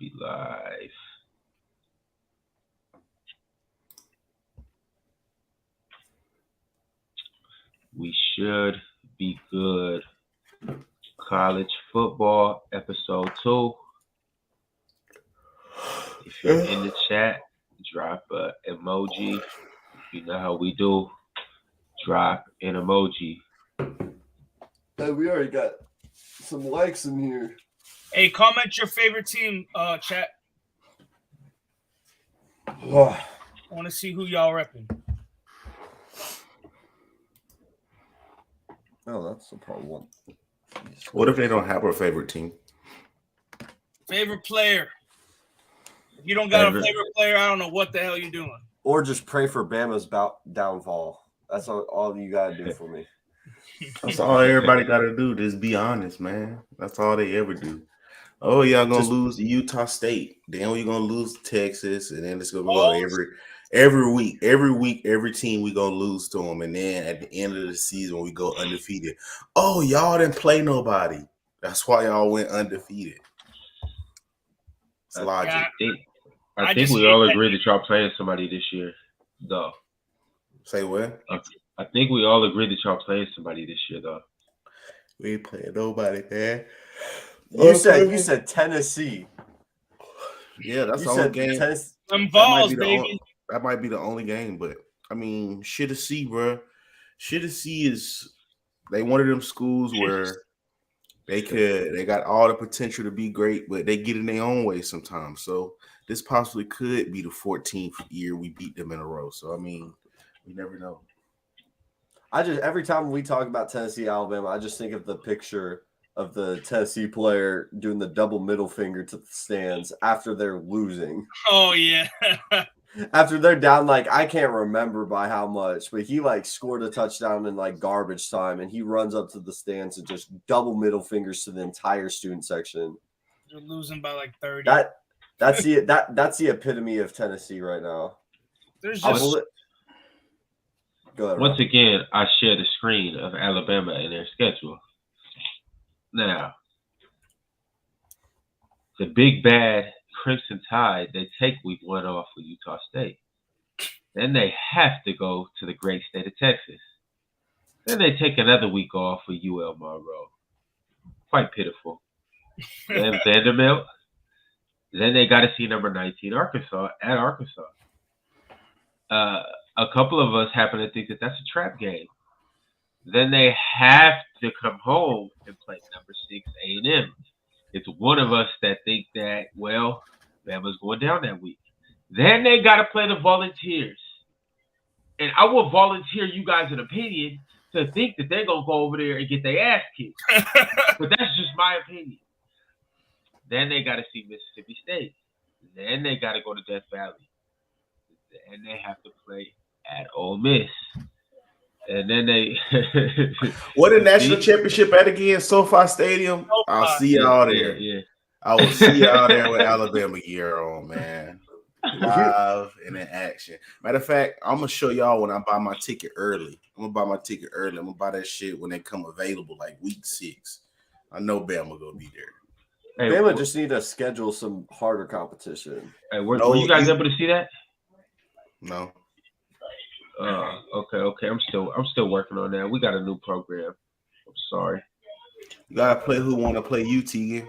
be live. We should be good. College football episode 2. If you're in the chat, drop an emoji. You know how we do. Drop an emoji. Hey, we already got some likes in here. Hey, comment your favorite team, chat. Oh. I want to see who y'all repping. Oh, that's the problem. What if they don't have a favorite team? Favorite player. If you don't got a favorite player, I don't know what the hell you're doing. Or just pray for Bama's downfall. That's all you got to do for me. That's all everybody got to do. Just be honest, man. That's all they ever do. Oh, y'all going to lose to Utah State. Then we're going to lose to Texas. And then it's going to go every week, every team we going to lose to them. And then at the end of the season, we go undefeated. Oh, y'all didn't play nobody. That's why y'all went undefeated. It's logic. I think we all agree that y'all playing somebody this year, though. Say what? I think we all agree that y'all playing somebody this year, though. We ain't playing nobody, man. You said Tennessee. Yeah, that's the only game. Them balls, baby. That might be the only game, but I mean, Tennessee, bro. Tennessee is one of them schools where they got all the potential to be great, but they get in their own way sometimes. So this possibly could be the 14th year we beat them in a row. So I mean, we never know. Every time we talk about Tennessee, Alabama, I just think of the picture of the Tennessee player doing the double middle finger to the stands after they're losing. Oh, yeah. After they're down, I can't remember by how much, but he, scored a touchdown in, garbage time, and he runs up to the stands and just double middle fingers to the entire student section. They're losing by, 30. That's the epitome of Tennessee right now. There's just... Go ahead, Once again, I share the screen of Alabama and their schedule. Now, the big bad Crimson Tide, they take week 1 off with Utah State. Then they have to go to the great state of Texas. Then they take another week off with UL Monroe. Quite pitiful. Then Vanderbilt. Then they got to see number 19 Arkansas at Arkansas. A couple of us happen to think that that's a trap game. Then they have to come home and play number 6 A&M. It's one of us that think that, well, Bama's going down that week. Then they got to play the Volunteers. And I will volunteer you guys an opinion to think that they're going to go over there and get their ass kicked. But that's just my opinion. Then they got to see Mississippi State. Then they got to go to Death Valley. And they have to play at Ole Miss. And then they what a national championship at again, SoFi Stadium. I'll see y'all there. Yeah. I will see y'all there with Alabama gear on, man. Live and in action. Matter of fact, I'm gonna show y'all when I buy my ticket early. I'm gonna buy that shit when they come available, week 6. I know Bama gonna be there. Hey, Bama just need to schedule some harder competition. Hey, were you guys able to see that? No. Okay. I'm still working on that. We got a new program. I'm sorry. You gotta play who want to play you, Tegan.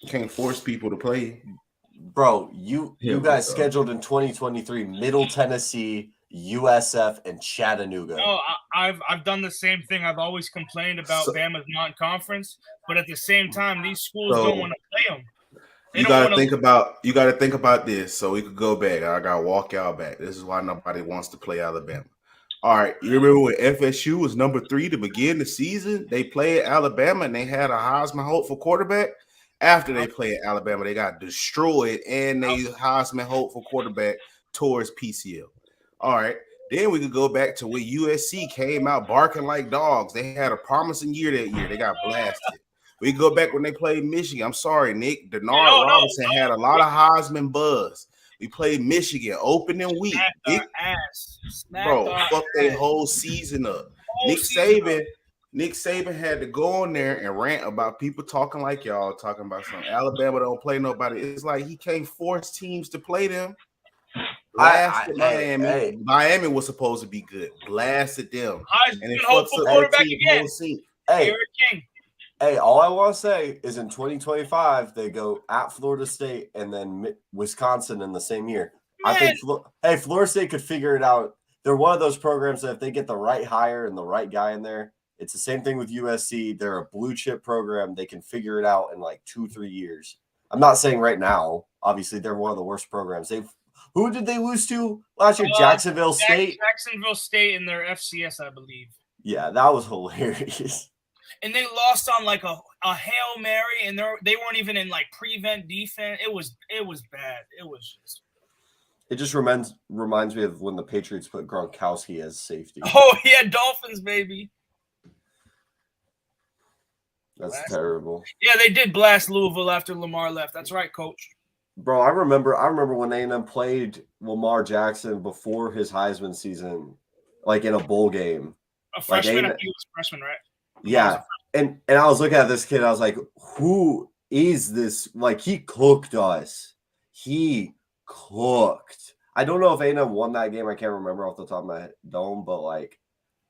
You can't force people to play. Bro, you guys scheduled in 2023 Middle Tennessee, USF, and Chattanooga. No, I've done the same thing. I've always complained about Bama's non-conference, but at the same time, these schools don't want to play them. You gotta think about this, so we could go back. I gotta walk y'all back. This is why nobody wants to play Alabama. All right, you remember when FSU was number 3 to begin the season? They played Alabama and they had a Heisman hopeful quarterback. After they played Alabama, they got destroyed and they Heisman hopeful quarterback towards PCL. All right, then we could go back to when USC came out barking like dogs. They had a promising year that year. They got blasted. We go back when they played Michigan. I'm sorry, Nick. Denard Robinson had a lot of Heisman buzz. We played Michigan opening week. Fuck their whole season up. Nick Saban Nick Saban had to go on there and rant about people talking like y'all, talking about something. Alabama don't play nobody. It's like he can't force teams to play them. Blasted Miami. Miami was supposed to be good. Blasted them. And it fucks up their team whole scene. Hey, all I want to say is in 2025, they go at Florida State and then Wisconsin in the same year. Man. I think, Florida State could figure it out. They're one of those programs that if they get the right hire and the right guy in there, it's the same thing with USC. They're a blue chip program. They can figure it out in like 2-3 years. I'm not saying right now. Obviously, they're one of the worst programs. Who did they lose to last year? Jacksonville State? Jacksonville State in their FCS, I believe. Yeah, that was hilarious. And they lost on like a Hail Mary, and they weren't even in like prevent defense. It was bad. It just reminds me of when the Patriots put Gronkowski as safety. Oh yeah, Dolphins, baby. That's terrible. Yeah, they did blast Louisville after Lamar left. That's right, coach. Bro, I remember when A&M played Lamar Jackson before his Heisman season, like in a bowl game. A freshman, I think he was a freshman, right? Yeah. And I was looking at this kid, I was like, who is this? Like, he cooked us. He cooked. I don't know if A&M won that game. I can't remember off the top of my dome, but like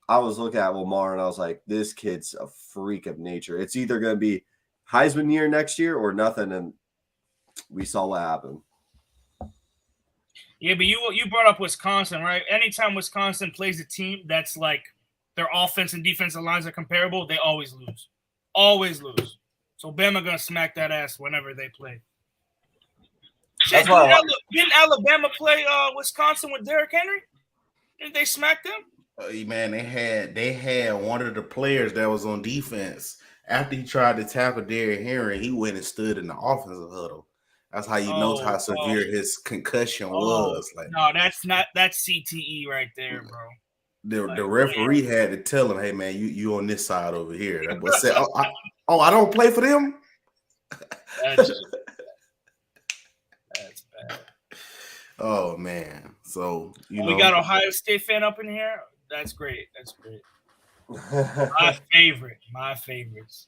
I was looking at Lamar and I was like, this kid's a freak of nature. It's either going to be Heisman year next year or nothing. And we saw what happened. Yeah, but you brought up Wisconsin, right? Anytime Wisconsin plays a team that's like their offense and defensive lines are comparable, they always lose. Always lose. So Bama going to smack that ass whenever they play. Shit, didn't Alabama play Wisconsin with Derrick Henry? Didn't they smack them? Man, they had one of the players that was on defense. After he tried to tackle Derrick Henry, he went and stood in the offensive huddle. That's how you know how severe his concussion was. Like, no, that's CTE right there, bro. The referee had to tell him, "Hey, man, you on this side over here." That boy said, I don't play for them." That's bad. Oh man, so we got Ohio State fan up in here. That's great. My favorites.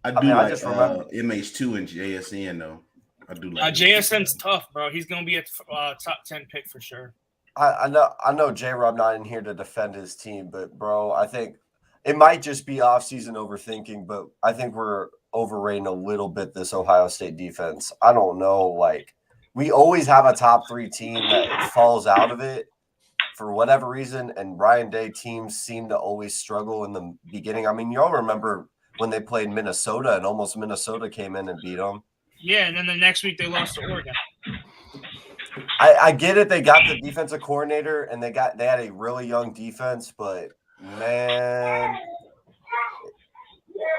I like just remember MH2 and JSN though. I do like JSN's tough, bro. He's gonna be a top 10 pick for sure. I know J-Rob not in here to defend his team, but bro, I think it might just be off-season overthinking, but I think we're overrating a little bit this Ohio State defense. I don't know, like we always have a top 3 team that falls out of it for whatever reason, and Ryan Day teams seem to always struggle in the beginning. I mean, y'all remember when they played Minnesota and almost Minnesota came in and beat them. Yeah, and then the next week they lost to Oregon. I get it. They got the defensive coordinator and they had a really young defense, but man,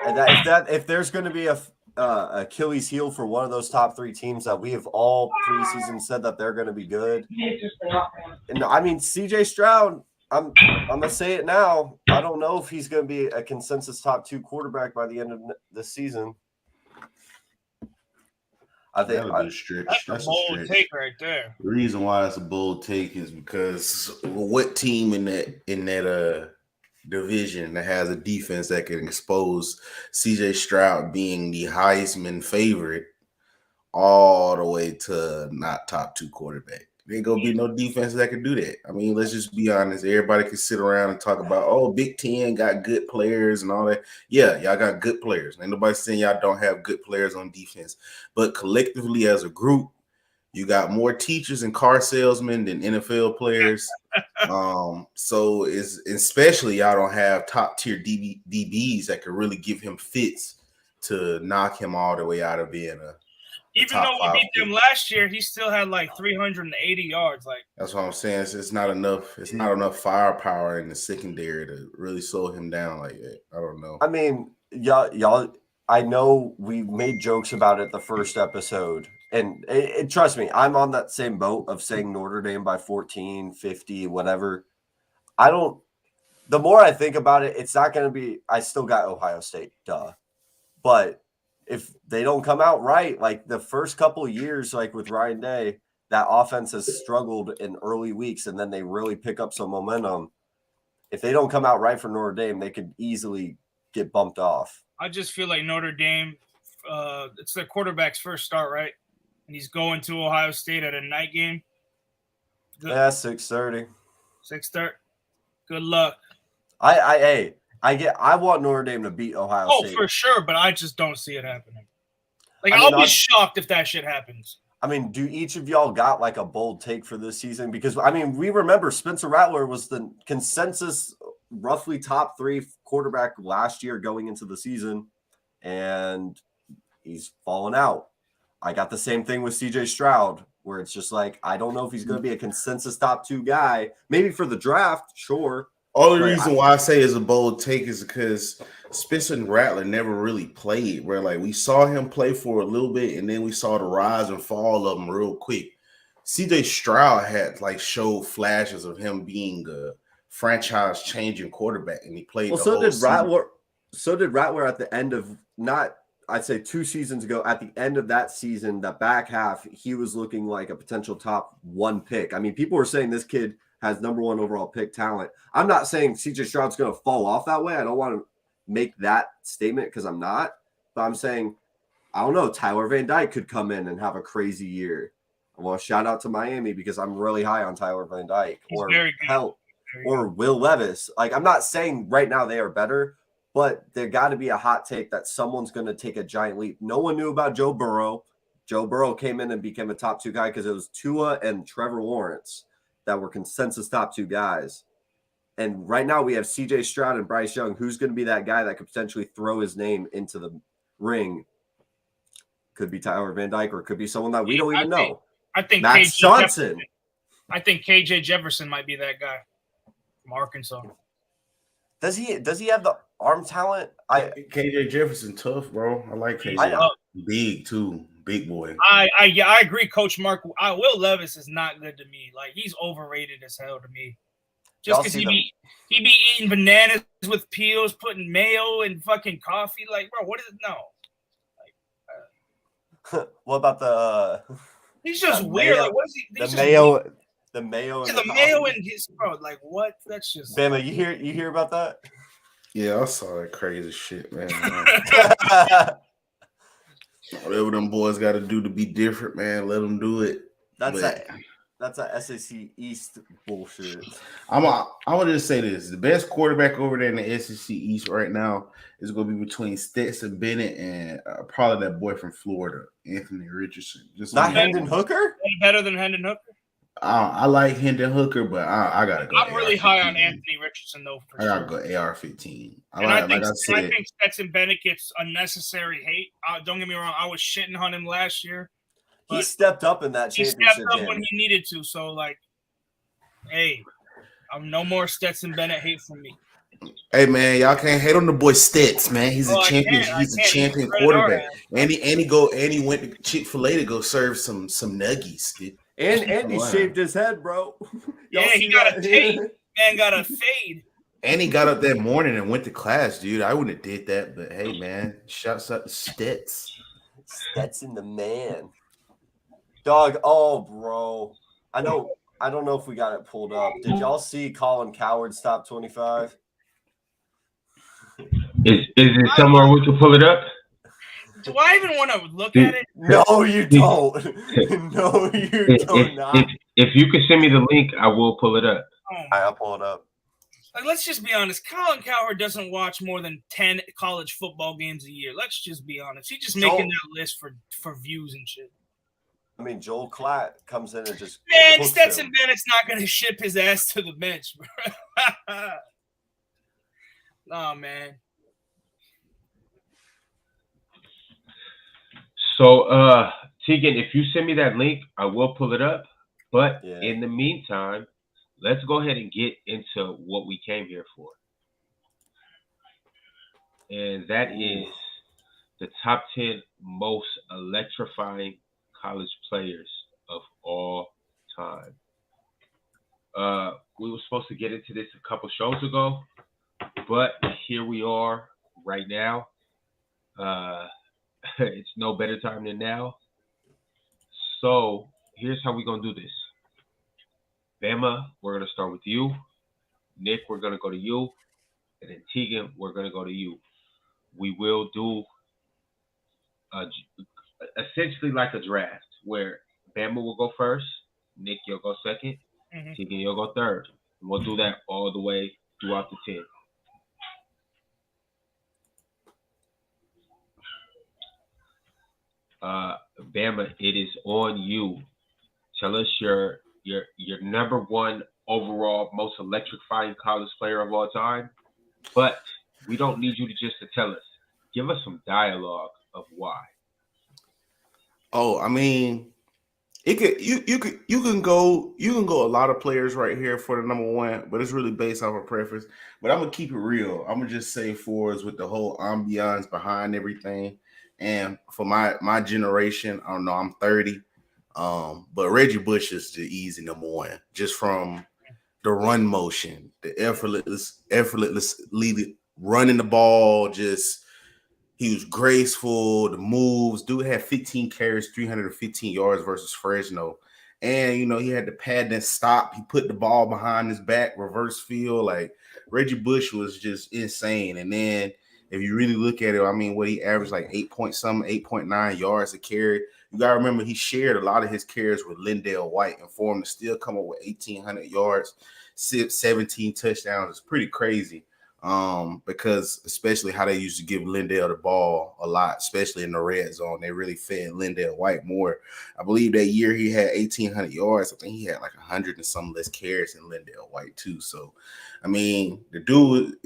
if there's going to be a Achilles heel for one of those top 3 teams that we have all preseason said that they're going to be good. And I mean, CJ Stroud, I'm going to say it now. I don't know if he's going to be a consensus top 2 quarterback by the end of the season. I think that's a bold take right there. The reason why it's a bold take is because what team in that division that has a defense that can expose CJ Stroud being the Heisman favorite all the way to not top 2 quarterback? There ain't gonna be no defense that can do that. I mean, let's just be honest. Everybody can sit around and talk about, Big Ten got good players and all that. Yeah, y'all got good players. Ain't nobody saying y'all don't have good players on defense. But collectively as a group, you got more teachers and car salesmen than NFL players. So it's especially y'all don't have top tier DBs that could really give him fits to knock him all the way out of being a even though we beat them last year, he still had like 380 yards. Like that's what I'm saying. It's not enough. It's not enough firepower in the secondary to really slow him down like that. I don't know. I mean, y'all. I know we made jokes about it the first episode, and trust me, I'm on that same boat of saying Notre Dame by 14, 50, whatever. The more I think about it, it's not going to be. I still got Ohio State, duh, but. If they don't come out right, like the first couple of years, like with Ryan Day, that offense has struggled in early weeks, and then they really pick up some momentum. if they don't come out right for Notre Dame, they could easily get bumped off. I just feel like Notre Dame, it's their quarterback's first start, right? And he's going to Ohio State at a night game. Yeah, 6:30. 6:30. Good luck. I want Notre Dame to beat Ohio State. Oh, for sure, but I just don't see it happening. Like, I'll be shocked if that shit happens. I mean, do each of y'all got like a bold take for this season? Because I mean, we remember Spencer Rattler was the consensus roughly top 3 quarterback last year going into the season, and he's fallen out. I got the same thing with CJ Stroud, where it's just like, I don't know if he's going to be a consensus top 2 guy. Maybe for the draft, sure. Only reason why I say is a bold take is because Spencer and Rattler never really played. Where like we saw him play for a little bit, and then we saw the rise and fall of him real quick. CJ Stroud had like showed flashes of him being a franchise-changing quarterback, and he played. Well, so did Rattler. So did Rattler at the end of I'd say 2 seasons ago. At the end of that season, the back half, he was looking like a potential top 1 pick. I mean, people were saying this kid has number 1 overall pick talent. I'm not saying CJ Stroud's going to fall off that way. I don't want to make that statement because I'm not. But I'm saying, I don't know, Tyler Van Dyke could come in and have a crazy year. Well, shout out to Miami because I'm really high on Tyler Van Dyke. Or Will Levis. Like, I'm not saying right now they are better, but there got to be a hot take that someone's going to take a giant leap. No one knew about Joe Burrow. Joe Burrow came in and became a top 2 guy because it was Tua and Trevor Lawrence that were consensus top 2 guys. And right now we have CJ Stroud and Bryce Young. Who's going to be that guy that could potentially throw his name into the ring? Could be Tyler Van Dyke, or it could be someone that we don't even know. I think Max Johnson. I think KJ Jefferson might be that guy from Arkansas. Does he have the arm talent? KJ Jefferson tough, bro. I like KJ. Big too. Big boy. I agree, Coach Mark. Will Levis is not good to me. Like, he's overrated as hell to me. Just because he be eating bananas with peels, putting mayo and fucking coffee. Like, bro, what is it? No. Like, what about the? He's just weird. Like, what is he? The mayo. The mayo. The mayo and his bro. Like, what? That's just. Bama, you hear about that? Yeah, I saw that crazy shit, man. Whatever them boys got to do to be different, man, let them do it. That's a SEC East bullshit. I'm gonna just say this: the best quarterback over there in the SEC East right now is going to be between Stetson Bennett and probably that boy from Florida, Anthony Richardson. Just not Hendon Hooker. Better than Hendon Hooker. I like Hendon Hooker, but I gotta go. I'm really high on Anthony Richardson though. I gotta go AR-15. I think Stetson Bennett gets unnecessary hate. Don't get me wrong. I was shitting on him last year. He stepped up in that championship. He stepped up when he needed to. So, like, hey, I'm no more Stetson Bennett hate from me. Hey man, y'all can't hate on the boy Stets, man. He's a champion. He's a champion quarterback. And he went to Chick-fil-A to go serve some nuggies, dude. And he shaved his head, bro. Yeah, he got a fade. Man got a fade. And he got up that morning and went to class, dude. I wouldn't have did that, but hey, man, shouts out to Stets. Stetson the man. Dog, oh, bro. I don't know if we got it pulled up. Did y'all see Colin Cowherd's top 25? Is it somewhere we can pull it up? Do I even want to look at it? No, you don't. No, you don't not. If you can send me the link, I will pull it up. I'll pull it up. Like, let's just be honest. Colin Cowherd doesn't watch more than 10 college football games a year. Let's just be honest. He's just making that list for views and shit. I mean, Joel Klatt comes in and just Stetson Bennett's not going to ship his ass to the bench, bro. Oh, man. So, Tegan, if you send me that link, I will pull it up. But in the meantime, let's go ahead and get into what we came here for. And that is the top 10 most electrifying college players of all time. We were supposed to get into this a couple shows ago, but here we are right now. It's no better time than now. So here's how we're going to do this. Bama, we're going to start with you. Nick, we're going to go to you. And then Tegan, we're going to go to you. We will do essentially like a draft where Bama will go first, Nick, you'll go second, Tegan, you'll go third. And we'll do that all the way throughout the 10. Bama, it is on you. Tell us your number one overall most electrifying college player of all time. But we don't need you to just tell us. Give us some dialogue of why. Oh, I mean, you can go a lot of players right here for the number one, but it's really based off of preference. But I'm gonna keep it real. I'm gonna just say Fords with the whole ambiance behind everything. And for my generation, I don't know, I'm 30. But Reggie Bush is the easy number one, just from the run motion, the effortlessly running the ball. Just he was graceful, the moves. Dude had 15 carries, 315 yards versus Fresno, and he had the pad and stop. He put the ball behind his back, reverse field. Like Reggie Bush was just insane. And then if you really look at it, I mean, what he averaged like 8.9 yards a carry. You got to remember he shared a lot of his carries with Lindale White, and for him to still come up with 1,800 yards, 17 touchdowns is pretty crazy. Because especially how they used to give Lindale the ball a lot, especially in the red zone. They really fed Lindale White more. I believe that year he had 1,800 yards. I think he had like 100 and some less carries than Lindale White too. So, I mean, the dude,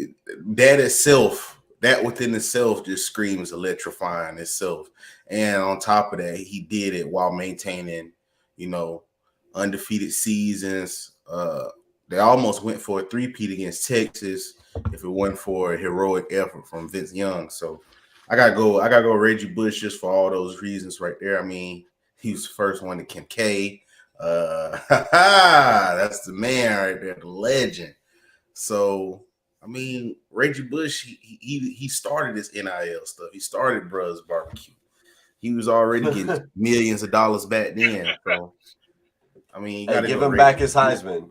that within itself just screams electrifying itself. And on top of that, he did it while maintaining, undefeated seasons. They almost went for a three-peat against Texas if it wasn't for a heroic effort from Vince Young. So I gotta go Reggie Bush just for all those reasons right there. I mean, he was the first one to Kincaid. That's the man right there, the legend. So I mean, Reggie Bush, he started this NIL stuff. He started Bruh's Barbecue. He was already getting millions of dollars back then. So I mean, you gotta give him back his Heisman.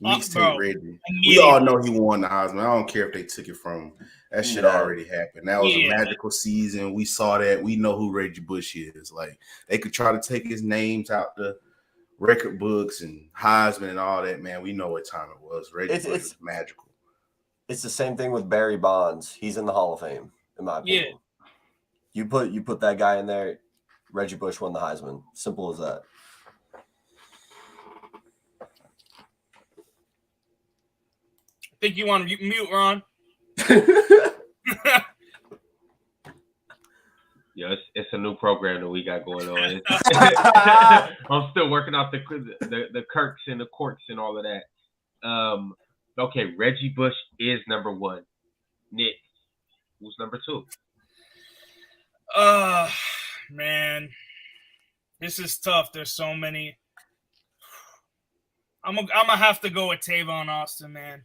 Mixtape Reggie. We all know he won the Heisman. I don't care if they took it from him. That shit already happened. That was a magical season. We saw that. We know who Reggie Bush is. Like, they could try to take his names out the record books and Heisman and all that, man. We know what time it was. Reggie Bush was magical. It's the same thing with Barry Bonds. He's in the Hall of Fame, in my opinion. You put that guy in there, Reggie Bush won the Heisman. Simple as that. I think you want to mute, Ron. Yeah, it's a new program that we got going on. I'm still working out the Kirks and the Courts and all of that. Okay, Reggie Bush is number one. Nick, who's number two? Man, this is tough. There's so many. I'm gonna have to go with Tavon Austin, man.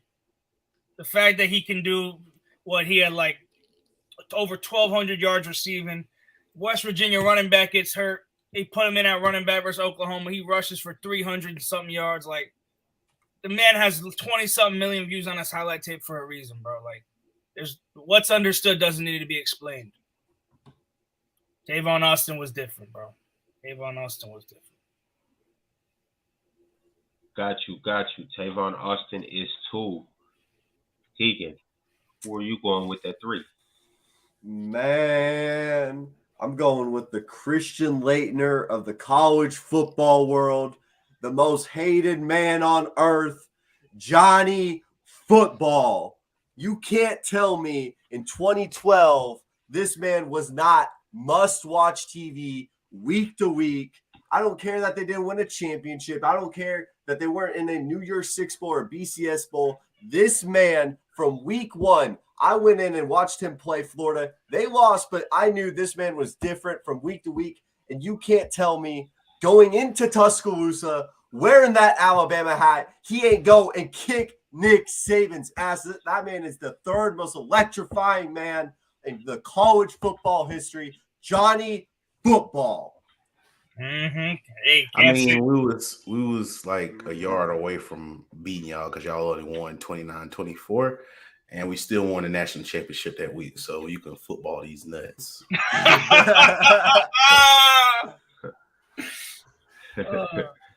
The fact that he can do what he had, like over 1,200 yards receiving. West Virginia running back gets hurt. They put him in at running back versus Oklahoma. He rushes for 300 and something yards. Like, the man has 20-something million views on his highlight tape for a reason, bro. Like, there's what's understood doesn't need to be explained. Tavon Austin was different, bro. Tavon Austin was different. Got you. Tavon Austin is two. Tegan, who are you going with at three? Man, I'm going with the Christian Laettner of the college football world, the most hated man on earth, Johnny Football. You can't tell me in 2012 this man was not must-watch TV week to week. I don't care that they didn't win a championship. I don't care that they weren't in a New Year's Six Bowl or BCS Bowl. This man, from week one, I went in and watched him play Florida. They lost, but I knew this man was different from week to week. And you can't tell me going into Tuscaloosa, wearing that Alabama hat, he ain't go and kick Nick Saban's ass. That man is the third most electrifying man in the college football history, Johnny Football. Hey, I mean, we was like a yard away from beating y'all because y'all only won 29-24, and we still won the national championship that week. So you can football these nuts.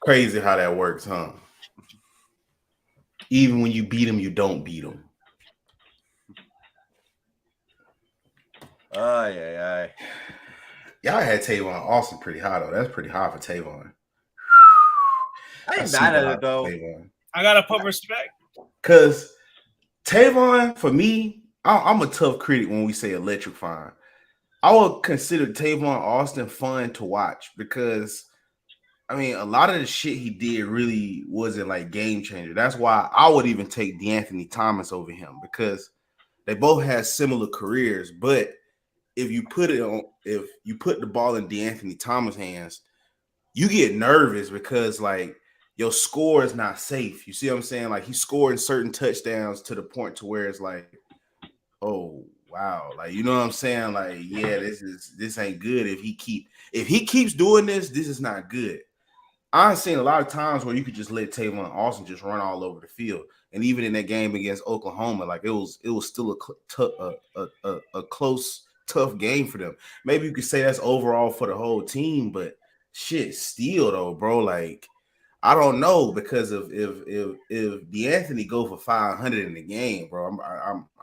Crazy how that works, huh? Even when you beat them, you don't beat them. Aye. Y'all had Tavon Austin pretty high, though. That's pretty high for Tavon. I ain't mad at it, though. I got to put respect. Because Tavon, for me, I'm a tough critic when we say electrifying. I would consider Tavon Austin fun to watch because, I mean, a lot of the shit he did really wasn't like game changer. That's why I would even take DeAnthony Thomas over him because they both had similar careers, but if you put the ball in DeAnthony Thomas' hands, you get nervous because like your score is not safe. You see what I'm saying? Like he's scoring certain touchdowns to the point to where it's like, oh wow, like you know what I'm saying? Like yeah, this ain't good. If he keeps doing this is not good. I've seen a lot of times where you could just let Tavon Austin just run all over the field, and even in that game against Oklahoma, like it was still a close. Tough game for them. Maybe you could say that's overall for the whole team, but shit, still though, bro. Like I don't know because if DeAnthony go for 500 in the game, bro,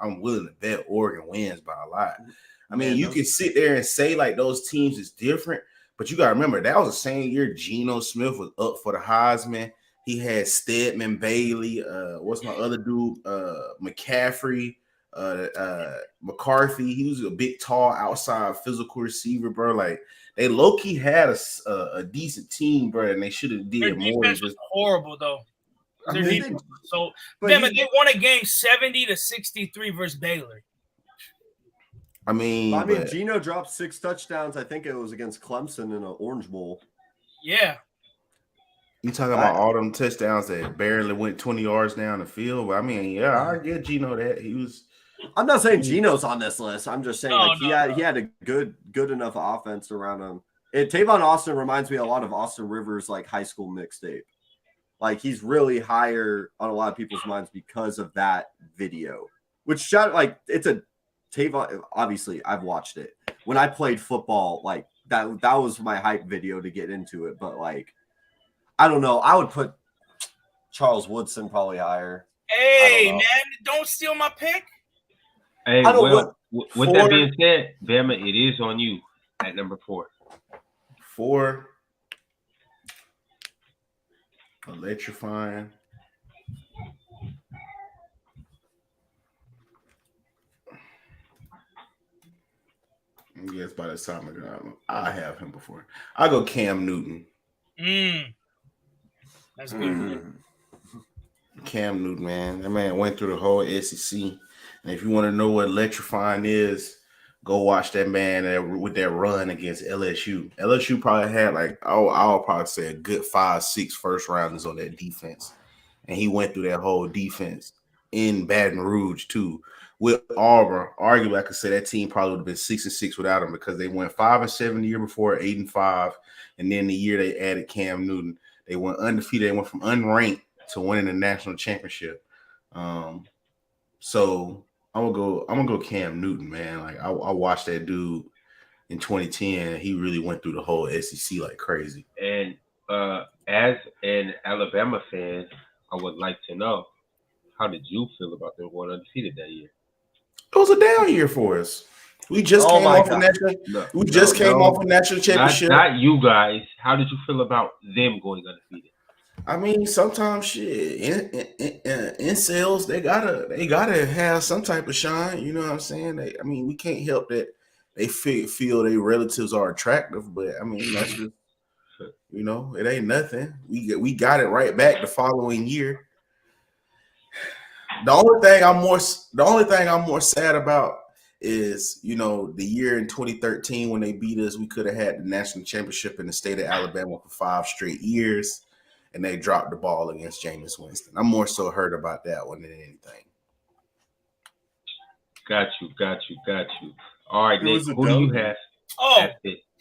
I'm willing to bet Oregon wins by a lot. I mean, you can sit there and say like those teams is different, but you gotta remember that was the same year Geno Smith was up for the Heisman. He had Stedman, Bailey, what's my other dude, McCaffrey. McCarthy, he was a big, tall, outside physical receiver, bro. Like they low-key had a decent team, bro, and they should have did more. Defense was horrible though. They won a game 70-63 versus Baylor. I mean, Geno dropped 6 touchdowns. I think it was against Clemson in an Orange Bowl. Yeah. You talking about all them touchdowns that barely went 20 yards down the field? But I mean, yeah, I get Geno that he was. I'm not saying Geno's on this list. I'm just saying he had a good enough offense around him. Tavon Austin reminds me a lot of Austin Rivers' like high school mixtape. Like he's really higher on a lot of people's minds because of that video. Which shot like it's a Tavon. Obviously, I've watched it when I played football. Like that was my hype video to get into it. But like, I don't know. I would put Charles Woodson probably higher. Hey man, don't steal my pick. Hey, well, with that being said, Bama, it is on you at number 4. 4. Electrifying. Yes, by the time I have him before. I go Cam Newton. That's good. Cam Newton, man. That man went through the whole SEC. And if you want to know what electrifying is, go watch that man with that run against LSU. LSU probably had like, I'll probably say a good 5-6 first rounders on that defense. And he went through that whole defense in Baton Rouge too. With Auburn, arguably I could say that team probably would have been 6-6 without him because they went 5-7 the year before, 8-5. And then the year they added Cam Newton, they went undefeated. They went from unranked to winning the national championship. So I'm gonna go Cam Newton, man. Like I watched that dude in 2010. He really went through the whole SEC like crazy. And as an Alabama fan, I would like to know, how did you feel about them going undefeated that year? It was a down year for us. We just came off a national championship. Not you guys. How did you feel about them going undefeated? I mean, sometimes shit in sales they gotta have some type of shine. You know what I'm saying? We can't help that they feel their relatives are attractive, but I mean that's just it ain't nothing. We got it right back the following year. The only thing I'm more sad about is the year in 2013 when they beat us. We could have had the national championship in the state of Alabama for 5 straight years. And they dropped the ball against Jameis Winston. I'm more so hurt about that one than anything. Got you. All right, Nick, who do you have? Oh,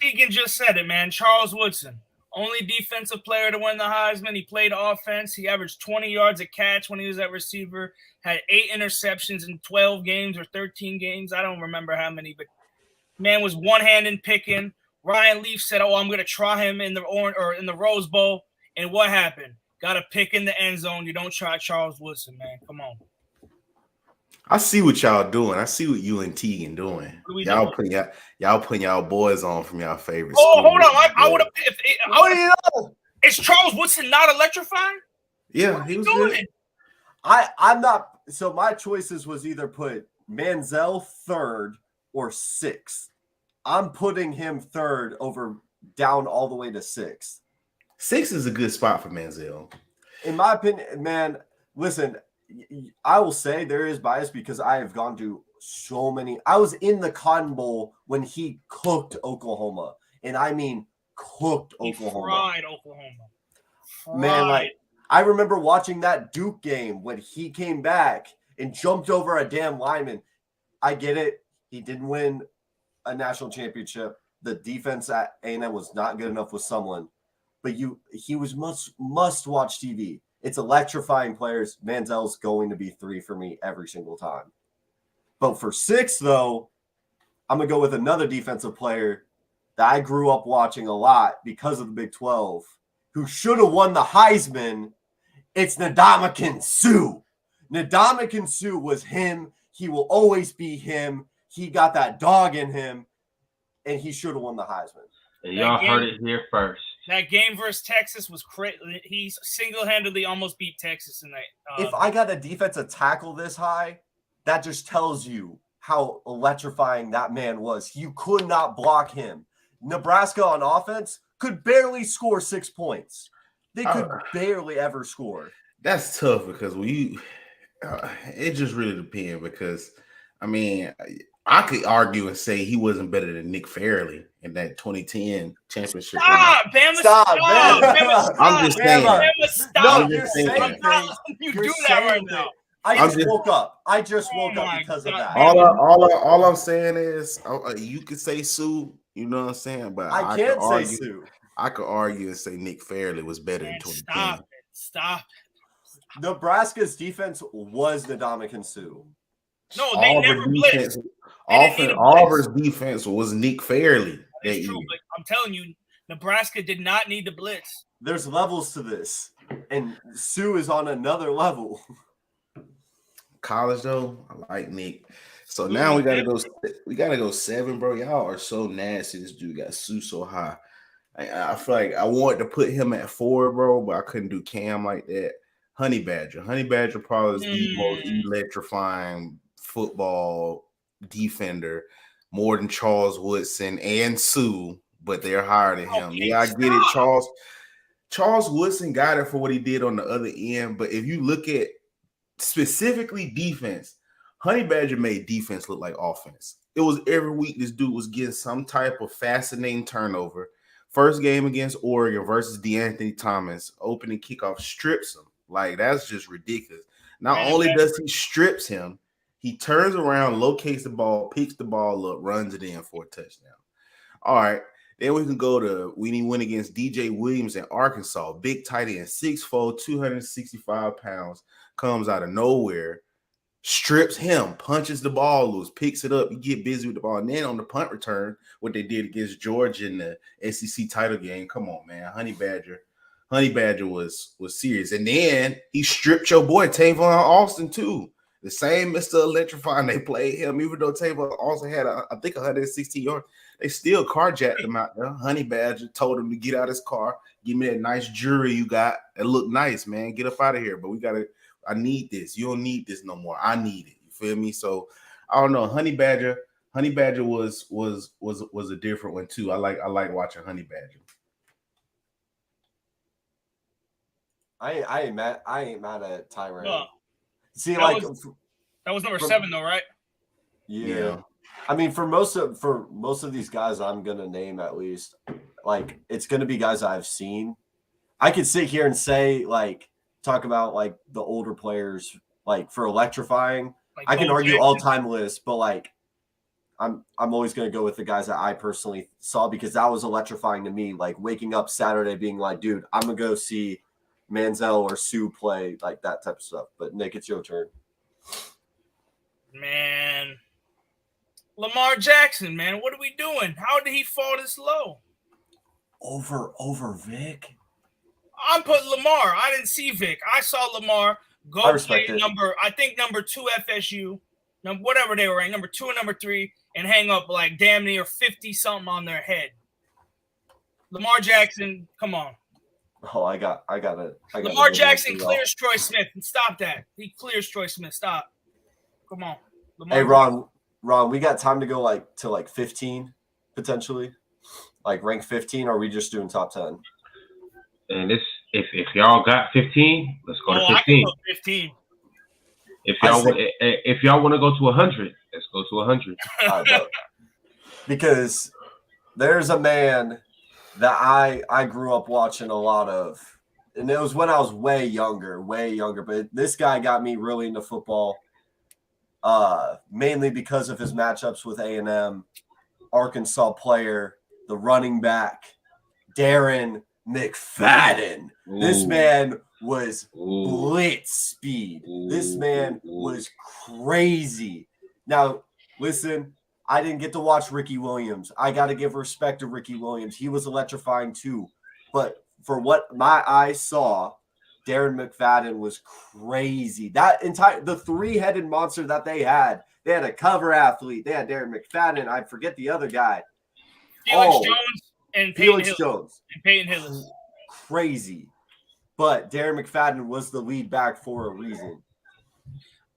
Tegan just said it, man. Charles Woodson, only defensive player to win the Heisman. He played offense. He averaged 20 yards a catch when he was at receiver. Had 8 interceptions in 12 games or 13 games. I don't remember how many, but man was one-handed picking. Ryan Leaf said, "Oh, I'm going to try him in the Rose Bowl." And what happened? Got a pick in the end zone. You don't try Charles Woodson, man. Come on. I see what y'all doing. I see what you and Tegan doing. Y'all putting y'all boys on from y'all favorite. Oh, hold on. I would have. Is Charles Woodson not electrifying? Yeah, he was good. I'm not. So my choices was either put Manziel 3rd or 6th. I'm putting him 3rd over down all the way to 6th. 6 is a good spot for Manziel. In my opinion, man, listen, I will say there is bias because I have gone to so many. I was in the Cotton Bowl when he cooked Oklahoma. And I mean cooked Oklahoma. Fried Oklahoma. Man, like, I remember watching that Duke game when he came back and jumped over a damn lineman. I get it. He didn't win a national championship. The defense at A&M was not good enough with someone. But he was must-watch TV. It's electrifying players. Manziel's going to be 3 for me every single time. But for 6, though, I'm going to go with another defensive player that I grew up watching a lot because of the Big 12, who should have won the Heisman. It's Ndamukong Suh. Ndamukong Suh was him. He will always be him. He got that dog in him, and he should have won the Heisman. And y'all heard it here first. That game versus Texas was crazy. He single-handedly almost beat Texas in that. If I got a defensive tackle this high, that just tells you how electrifying that man was. You could not block him. Nebraska on offense could barely score 6 points. They could barely ever score. That's tough because it just really depends because, I mean, I could argue and say he wasn't better than Nick Fairley in that 2010 championship. Stop, Bama, stop. I'm just saying. Bama, stop. No, you're saying you do that right now. I just woke up. I just woke up because of that. All I'm saying is, you could say Sue, you know what I'm saying, but I can't say Sue. I could argue and say Nick Fairley was better in 2010. Stop. Nebraska's defense was Ndamukong Suh. No, they never blitzed. Auburn's defense was Nick Fairley. That's true, but I'm telling you, Nebraska did not need to blitz. There's levels to this, and Sue is on another level. College though, I like Nick. So now we gotta go 7, bro. Y'all are so nasty. This dude got Sue so high. I feel like I wanted to put him at 4, bro, but I couldn't do Cam like that. Honey Badger probably is the most electrifying football defender, more than Charles Woodson and Sue, but they're higher than him. Yeah, I get it. Charles Woodson got it for what he did on the other end, but if you look at specifically defense, Honey Badger made defense look like offense. It was every week this dude was getting some type of fascinating turnover. First game against Oregon versus DeAnthony Thomas, opening kickoff strips him. Like, that's just ridiculous. Not only does he strips him, he turns around, locates the ball, picks the ball up, runs it in for a touchdown. All right. Then we can go to when he went against DJ Williams in Arkansas. Big tight end, 6'4", 265 pounds, comes out of nowhere, strips him, punches the ball loose, picks it up. You get busy with the ball. And then on the punt return, what they did against Georgia in the SEC title game. Come on, man. Honey Badger was serious. And then he stripped your boy Tavon Austin too. The same Mr. Electrifying. They played him, even though Tavon Austin had, I think, 116 yards. They still carjacked him out there. Honey Badger told him to get out of his car, give me that nice jewelry you got. It looked nice, man. Get up out of here. But I need this. You don't need this no more. I need it. You feel me? So I don't know. Honey Badger was a different one too. I like watching Honey Badger. I ain't mad at Tyrant. No. See, that like that was number 7 though, right? Yeah. I mean, for most of these guys I'm gonna name at least, like it's gonna be guys I've seen. I could sit here and say, like, talk about like the older players, like for electrifying. Like I can argue all-time list, but like I'm always going to go with the guys that I personally saw because that was electrifying to me. Like waking up Saturday being like, dude, I'm going to go see Manziel or Sue play, like that type of stuff. But Nick, it's your turn. Man, Lamar Jackson, man, what are we doing? How did he fall this low? Over Vic? I'm putting Lamar. I didn't see Vic. I saw Lamar go play number 2 FSU, whatever they were ranked, number 2 and number 3, and hang up like damn near 50 something on their head. Lamar Jackson, come on. Oh, I got it. Lamar Jackson clears Troy Smith. Stop that. He clears Troy Smith. Stop. Come on. Lamar hey, Ron, we got time to go to 15 potentially, like rank 15. Or are we just doing top 10? And if y'all got 15, let's go to 15. I can go 15. If y'all want to go to 100, let's go to 100. Because there's a man that I grew up watching a lot of, and it was when I was way younger. But this guy got me really into football, mainly because of his matchups with A&M, Arkansas player, the running back, Darren Mcfadden. Ooh. This man was blitz speed. This man was crazy. Now, listen, I didn't get to watch Ricky Williams. I got to give respect to Ricky Williams. He was electrifying too. But for what my eyes saw, Darren Mcfadden was crazy. The three-headed monster that they had a cover athlete. They had Darren McFadden. I forget the other guy. Felix Jones and Peyton Hillis. Crazy. But Darren McFadden was the lead back for a reason.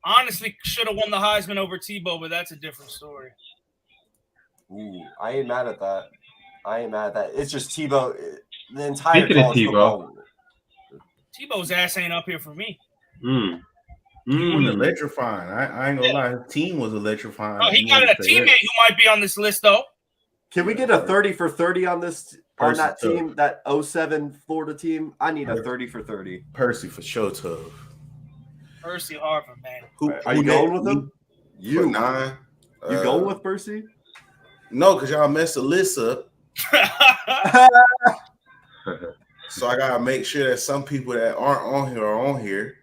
Honestly, should have won the Heisman over Tebow, but that's a different story. Ooh, I ain't mad at that. It's just Tebow. The entire Speaking college football. Tebow's ass ain't up here for me. He was electrifying. I ain't gonna lie. His team was electrifying. Oh, he got a teammate who might be on this list, though. Can we get a 30 for 30 on that team, that 07 Florida team? I need a 30 for 30. Percy for sure tough. Percy Harvard, man. Are you going with him? You 9. You going with Percy? No, because y'all messed the list up. So I gotta make sure that some people that aren't on here are on here.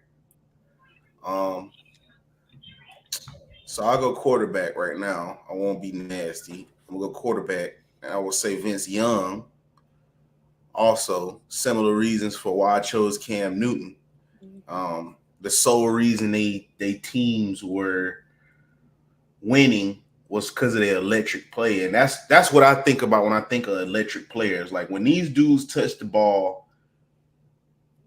So I'll go quarterback right now. I won't be nasty. I'm gonna go quarterback, and I will say Vince Young. Also, similar reasons for why I chose Cam Newton. The sole reason they teams were winning was because of their electric play, and that's what I think about when I think of electric players. Like when these dudes touch the ball,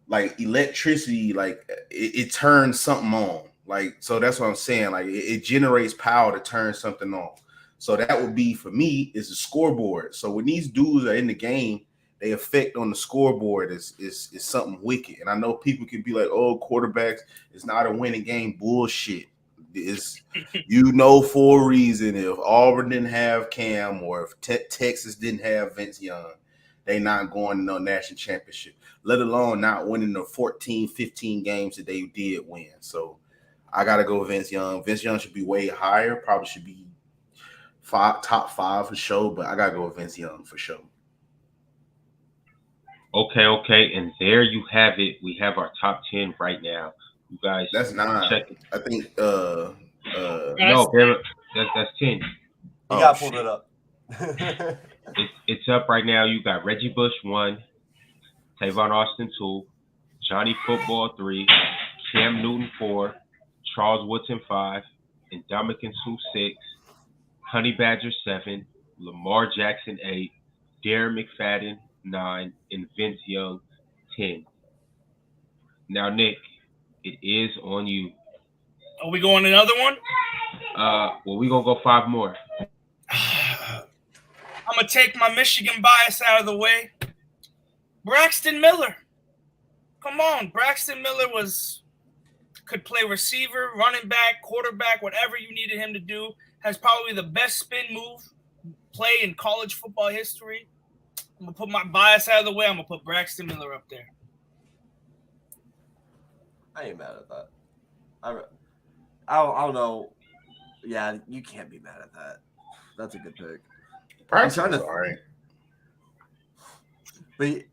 like electricity, like it turns something on. Like, so that's what I'm saying. Like it generates power to turn something on. So that would be for me is the scoreboard. So when these dudes are in the game, they effect on the scoreboard is something wicked. And I know people can be like, "Oh, quarterbacks is not a winning game." Bullshit. It's for a reason. If Auburn didn't have Cam or if Texas didn't have Vince Young, they not going to no national championship, let alone not winning the 14, 15 games that they did win. So I got to go with Vince Young. Vince Young should be way higher. Probably should be top 5 for sure, but I got to go with Vince Young for sure. Okay. And there you have it. We have our top 10 right now. You guys, that's 9. Check it. I think no, that's 10. You got to pull it up. It's up right now. You got Reggie Bush 1, Tavon Austin 2, Johnny Football 3, Cam Newton 4, Charles Woodson 5, and Dominican Sue 6, Honey Badger 7, Lamar Jackson 8, Darren McFadden 9, and Vince Young 10. Now, Nick, it is on you. Are we going another one? Well, we're going to go 5 more. I'm going to take my Michigan bias out of the way. Braxton Miller. Come on. Braxton Miller could play receiver, running back, quarterback, whatever you needed him to do. Has probably the best spin move play in college football history. I'm going to put my bias out of the way. I'm going to put Braxton Miller up there. I ain't mad at that. I don't know. Yeah, you can't be mad at that. That's a good pick. Braxton I'm trying was to. all right. But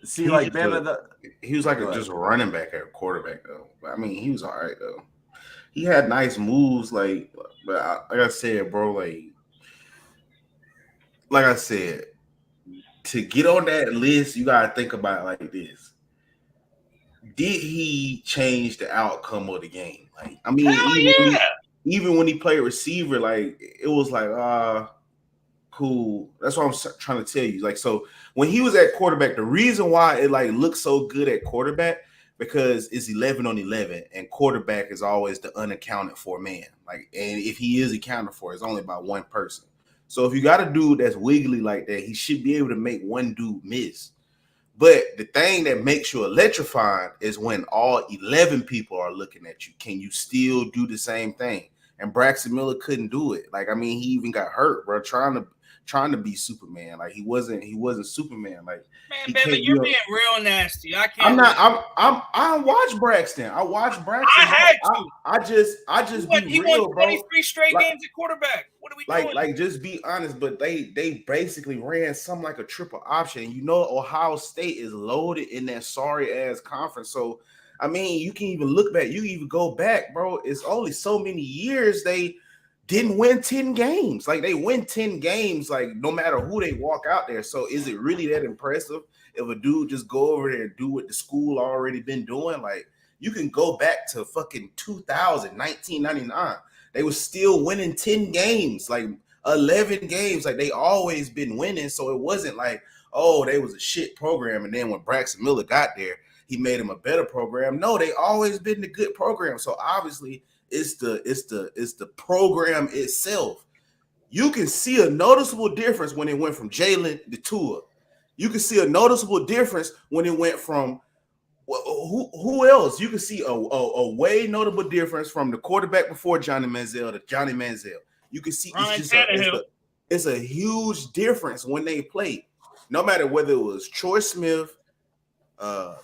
see, He like was Bama, he was like Go just a ahead. running back at quarterback though. I mean, he was all right though. He had nice moves, like like I said, bro, like I said, to get on that list, you gotta think about it like this. Did he change the outcome of the game? Like, I mean, even when he played receiver, like it was like cool. That's what I'm trying to tell you. Like, so when he was at quarterback, the reason why it like looks so good at quarterback because it's 11 on 11, and quarterback is always the unaccounted for man. Like, and if he is accounted for, it's only by one person. So if you got a dude that's wiggly like that, he should be able to make one dude miss. But the thing that makes you electrifying is when all 11 people are looking at you. Can you still do the same thing? And Braxton Miller couldn't do it. Like, I mean, he even got hurt, bro, trying to be Superman. Like, he wasn't Superman. Like, man, Bama, you're being real nasty. I can't. I'm not. I watch Braxton. I watch Braxton. I had to. I just He be real, won bro. 23 straight games at quarterback. What are we doing? Like, just be honest. But they basically ran something like a triple option. And you know, Ohio State is loaded in that sorry ass conference. So, I mean, you can even look back. You even go back, bro. It's only so many years they didn't win 10 games. Like, they win 10 games, like, no matter who they walk out there. So is it really that impressive if a dude just go over there and do what the school already been doing? Like, you can go back to fucking 1999. They were still winning 10 games, like 11 games. Like, they always been winning. So it wasn't like, oh, they was a shit program. And then when Braxton Miller got there, he made him a better program. No, they always been the good program. So obviously it's the program itself. You can see a noticeable difference when it went from Jalen to Tua. You can see a noticeable difference when it went from who else? You can see a way notable difference from the quarterback before Johnny Manziel to Johnny Manziel. You can see it's a huge difference when they played. No matter whether it was Troy Smith,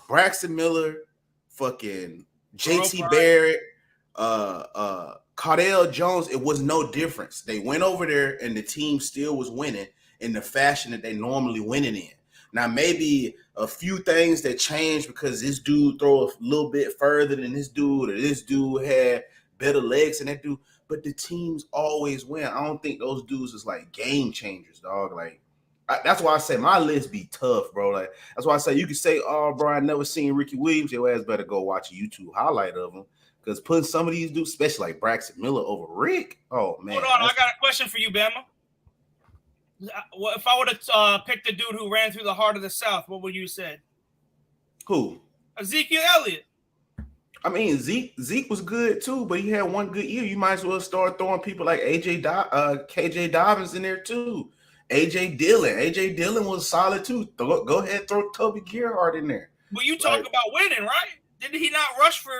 Braxton Miller, fucking JT Barrett, Cardale Jones, it was no difference. They went over there and the team still was winning in the fashion that they normally winning in. Now, maybe a few things that changed because this dude throw a little bit further than this dude, or this dude had better legs than that dude, but the teams always win. I don't think those dudes is like game changers, dog. Like, that's why I say my list be tough, bro. Like, that's why I say you can say, oh, bro, I never seen Ricky Williams. Your ass better go watch a YouTube highlight of him. Because putting some of these dudes, especially like Braxton Miller over Rick, oh, man. Hold on, I got a question for you, Bama. If I would have picked the dude who ran through the heart of the South, what would you say? Who? Ezekiel Elliott. I mean, Zeke was good too, but he had one good year. You might as well start throwing people like KJ Dobbins in there too. AJ Dillon was solid too. Go ahead, throw Toby Gerhardt in there. But you talk about winning, right? Didn't he not rush for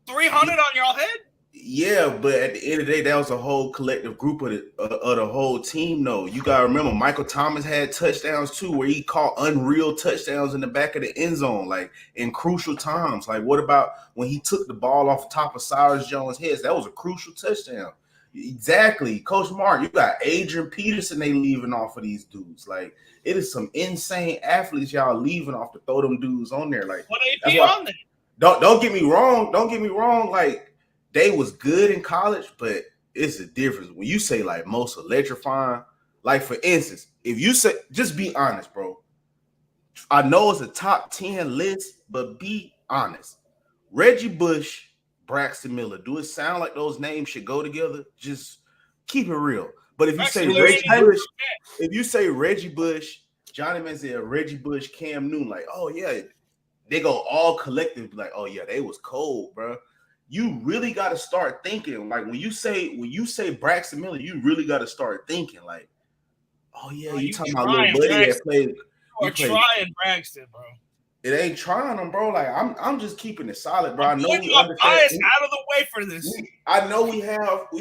300 on y'all head? Yeah, but at the end of the day, that was a whole collective group of the whole team. No, you gotta remember, Michael Thomas had touchdowns too, where he caught unreal touchdowns in the back of the end zone, like in crucial times. Like, what about when he took the ball off the top of Cyrus Jones' head? That was a crucial touchdown. Exactly, Coach Mark. You got Adrian Peterson. They leaving off of these dudes. Like, it is some insane athletes y'all leaving off to throw them dudes on there. Like, what AP on there? Don't get me wrong. Don't get me wrong. Like, they was good in college, but it's a difference. When you say like most electrifying, like for instance, if you say, just be honest, bro. I know it's a top 10 list, but be honest. Reggie Bush, Braxton Miller. Do it sound like those names should go together? Just keep it real. But if you say Reggie Bush, Johnny Manziel, Reggie Bush, Cam Newton, like, oh yeah, they go all collective, like, oh yeah, they was cold, bro. You really got to start thinking, like, when you say Braxton Miller, you really got to start thinking, like, oh yeah, you talking about little buddy that played. You trying Braxton, bro. It ain't trying them, bro. Like, I'm just keeping it solid, bro. I know we understand. Bias out of the way for this. I know we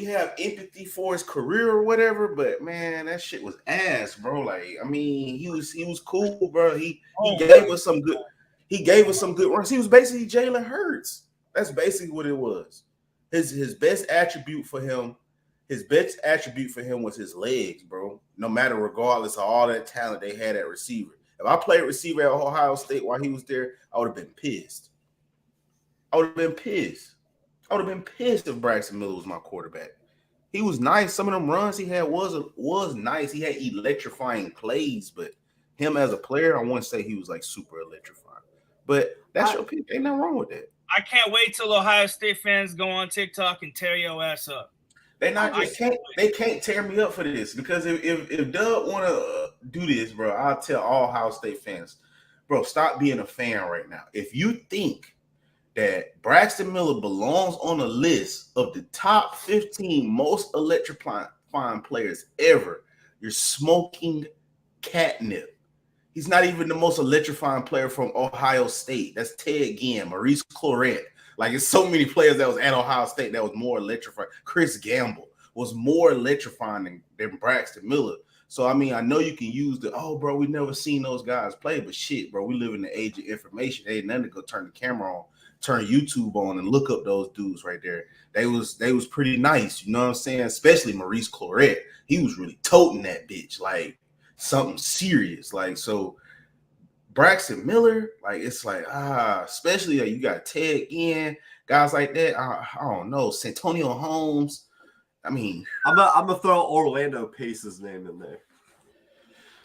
have empathy for his career or whatever, but man, that shit was ass, bro. Like, I mean, he was cool, bro. He gave us some good. He gave us some good runs. He was basically Jalen Hurts. That's basically what it was. His best attribute for him his best attribute for him was his legs, bro. No matter, regardless of all that talent they had at receiver. If I played receiver at Ohio State while he was there, I would have been pissed. I would have been pissed if Braxton Miller was my quarterback. He was nice. Some of them runs he had was nice. He had electrifying plays, but him as a player, I wouldn't say he was like super electrifying. But that's your pick. Ain't nothing wrong with that. I can't wait till Ohio State fans go on TikTok and tear your ass up. They can't tear me up for this, because if Doug want to do this, bro, I'll tell all Ohio State fans, bro, stop being a fan right now. If you think that Braxton Miller belongs on a list of the top 15 most electrifying players ever, you're smoking catnip. He's not even the most electrifying player from Ohio State. That's Ted Ginn, Maurice Clarett. Like, it's so many players that was at Ohio State that was more electrifying. Chris Gamble was more electrifying than Braxton Miller. So, I mean, I know you can use bro, we never seen those guys play, but shit, bro, we live in the age of information. There ain't nothing to go turn the camera on, turn YouTube on, and look up those dudes right there. They was pretty nice, you know what I'm saying? Especially Maurice Clarett. He was really toting that bitch, like something serious. Like, so Braxton Miller, like, it's like, especially you got Ted Ginn, guys like that. I don't know, Santonio Holmes. I mean, I'm gonna throw Orlando Pace's name in there.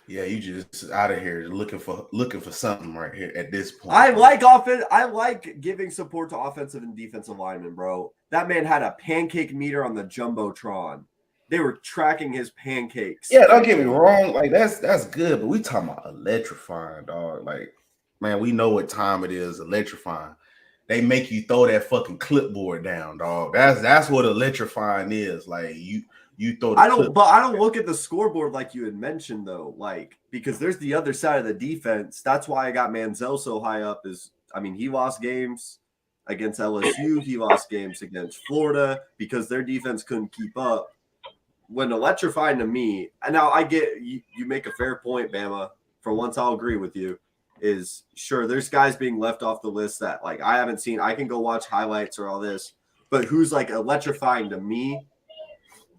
Yeah, you just out of here looking for something right here at this point. I like giving support to offensive and defensive linemen, bro. That man had a pancake meter on the Jumbotron. They were tracking his pancakes. Yeah, don't get me wrong. Like, that's good, but we talking about electrifying, dog. Like, man, we know what time it is. Electrifying. They make you throw that fucking clipboard down, dog. That's what electrifying is. Like, you throw. I don't look at the scoreboard like you had mentioned, though. Like, because there's the other side of the defense. That's why I got Manziel so high up. He lost games against LSU. He lost games against Florida because their defense couldn't keep up. When electrifying to me, and now I get you make a fair point, Bama. For once, I'll agree with you. Is sure there's guys being left off the list that, like, I haven't seen. I can go watch highlights or all this, but who's like electrifying to me,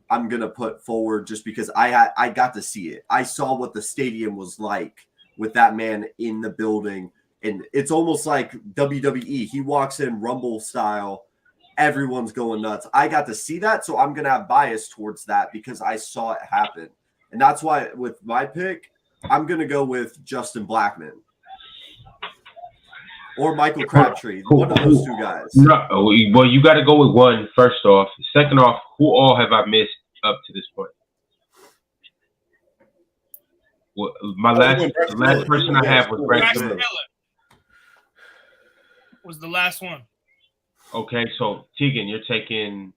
I'm gonna put forward just because I got to see it. I saw what the stadium was like with that man in the building, and it's almost like WWE. He walks in Rumble style. Everyone's going nuts. I got to see that, so I'm going to have bias towards that because I saw it happen. And that's why with my pick, I'm going to go with Justin Blackmon or Michael Crabtree, one of those two guys. No, well, you got to go with one first off. Second off, who all have I missed up to this point? Well, the last person I have was Braxton Miller. Was the last one. Okay, so Tegan, you're taking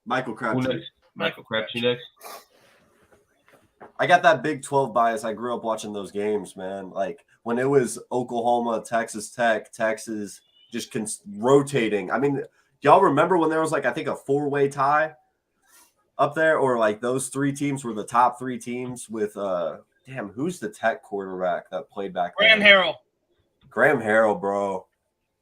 Michael Crabtree. Next? Michael Crabtree next. I got that Big 12 bias. I grew up watching those games, man. Like when it was Oklahoma, Texas Tech, Texas, just rotating. I mean, y'all remember when there was like, I think, a 4-way tie up there, or like those three teams were the top 3 teams with who's the Tech quarterback that played back then? Graham Harrell, bro.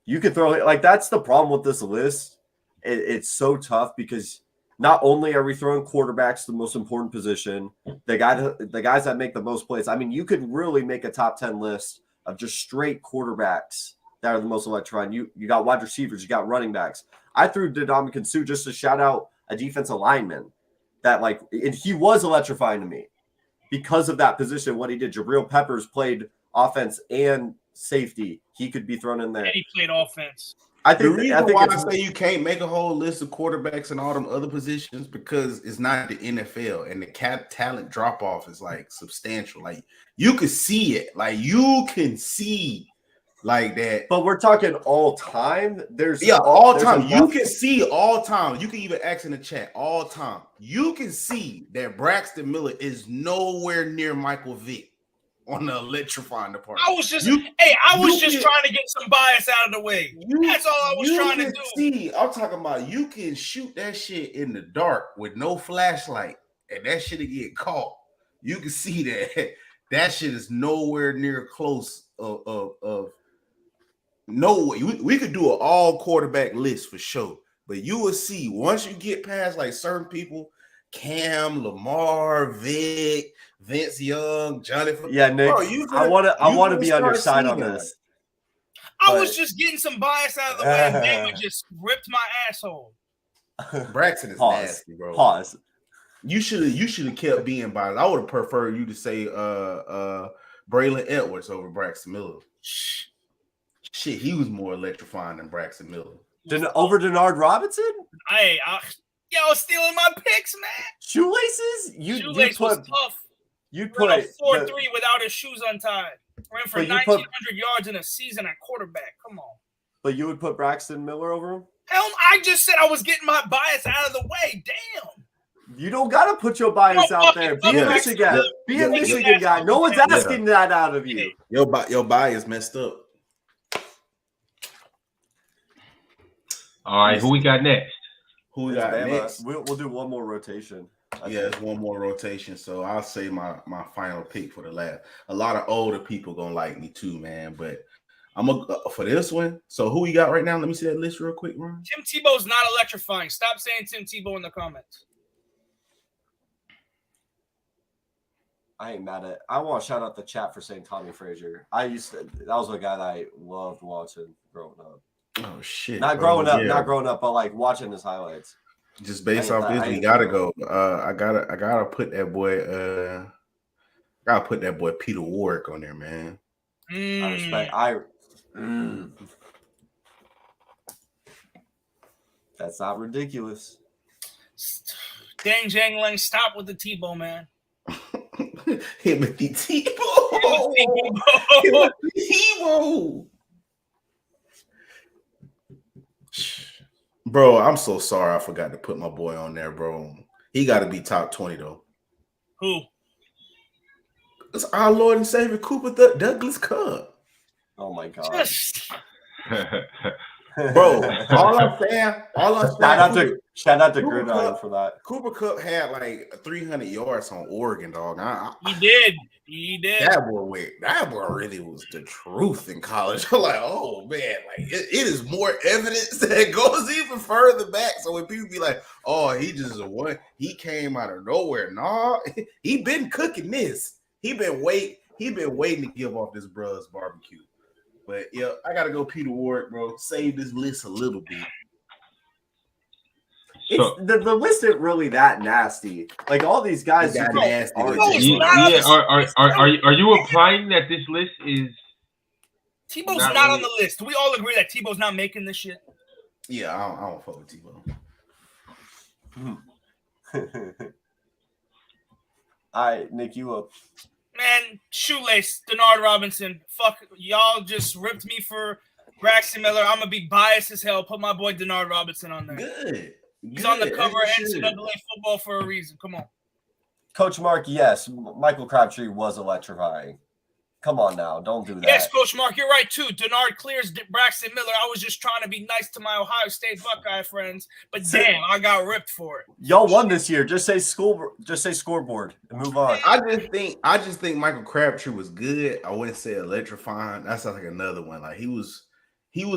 You could throw it like that's the problem with this list. It's so tough because not only are we throwing quarterbacks the most important position, the guys that make the most plays. I mean, you could really make a top 10 list of just straight quarterbacks that are the most electrifying. You got wide receivers, you got running backs. I threw Ndamukong Suh just to shout out a defensive lineman that he was electrifying to me because of that position. What he did, Jabril Peppers played offense and safety. He could be thrown in there. And he played offense. I think why I say you can't make a whole list of quarterbacks and all them other positions because it's not the NFL and the talent drop off is like substantial. Like you can see it. Like you can see like that. But we're talking all time. All time. You can see all time. You can even ask in the chat all time. You can see that Braxton Miller is nowhere near Michael Vick on the electrifying department. I was just trying to get some bias out of the way. That's all I was trying to do. I'm talking about you can shoot that shit in the dark with no flashlight, and that shit will get caught. You can see that shit is nowhere near close of no way. We could do an all quarterback list for sure, but you will see once you get past like certain people Cam, Lamar, Vic, Vince Young, Jonathan. Yeah, Nick. Bro, I want to be on your side on this. I was just getting some bias out of the way, and Bama just ripped my asshole. Braxton is nasty, bro. Pause. You should have kept being biased. I would have preferred you to say Braylon Edwards over Braxton Miller. Shit, he was more electrifying than Braxton Miller. Over Denard Robinson? Y'all stealing my picks, man. Shoelaces? Shoelace was tough. You put a 4-3 without his shoes untied. Ran for 1,900 yards in a season at quarterback. Come on. But you would put Braxton Miller over him? Hell, I just said I was getting my bias out of the way. Damn. You don't got to put your bias out there. Be a Michigan. Be a Michigan guy. No one's asking that out of you. Your bias messed up. All right, who we got next? Who we got next? We'll do one more rotation. It's one more rotation. So I'll say my final pick for the last. A lot of older people gonna like me too, man. But I'm gonna for this one. So who we got right now? Let me see that list real quick, Ron. Tim Tebow's not electrifying. Stop saying Tim Tebow in the comments. I ain't mad at. I want to shout out the chat for saying Tommy Frazier. That was a guy that I loved watching growing up. Oh shit! Not growing up, but like watching his highlights. Just based off this, we gotta go. I gotta put that boy. Gotta put that boy Peter Warwick on there, man. I respect. That's not ridiculous. Dang Jangling, stop with the Tebow, man. Timothy Tebow. Tebow. Bro, I'm so sorry I forgot to put my boy on there, bro. He got to be top 20, though. Who? It's our Lord and Savior, Cooper Douglas Cup. Oh, my God. Bro, all I'm saying, shout out to Gridiron for that. Cooper Kupp had like 300 yards on Oregon, dog. He did. That boy really was the truth in college. I'm like, oh man, like it is more evidence that goes even further back. So when people be like, oh, he just he came out of nowhere. Nah, he been cooking this. He been waiting to give off this brother's barbecue. But yeah, I gotta go Peter Warwick, bro. Save this list a little bit. So, the list isn't really that nasty. Like all these guys are nasty. Are you implying that this list is Tebow's not on the list? Do we all agree that Tebow's not making this shit? Yeah, I don't fuck with Tebow. All right, Nick, you up. Man, shoelace, Denard Robinson. Fuck, y'all just ripped me for Braxton Miller. I'm going to be biased as hell. Put my boy Denard Robinson on there. Good. He's on the cover of NCAA football for a reason. Come on. Coach Mark, yes, Michael Crabtree was electrifying. Come on now. Don't do that. Yes, Coach Mark, you're right, too. Denard clears Braxton Miller. I was just trying to be nice to my Ohio State Buckeye friends, but damn, I got ripped for it. Y'all won this year. Just say scoreboard and move on. I just think Michael Crabtree was good. I wouldn't say electrifying. That sounds like another one. Like he was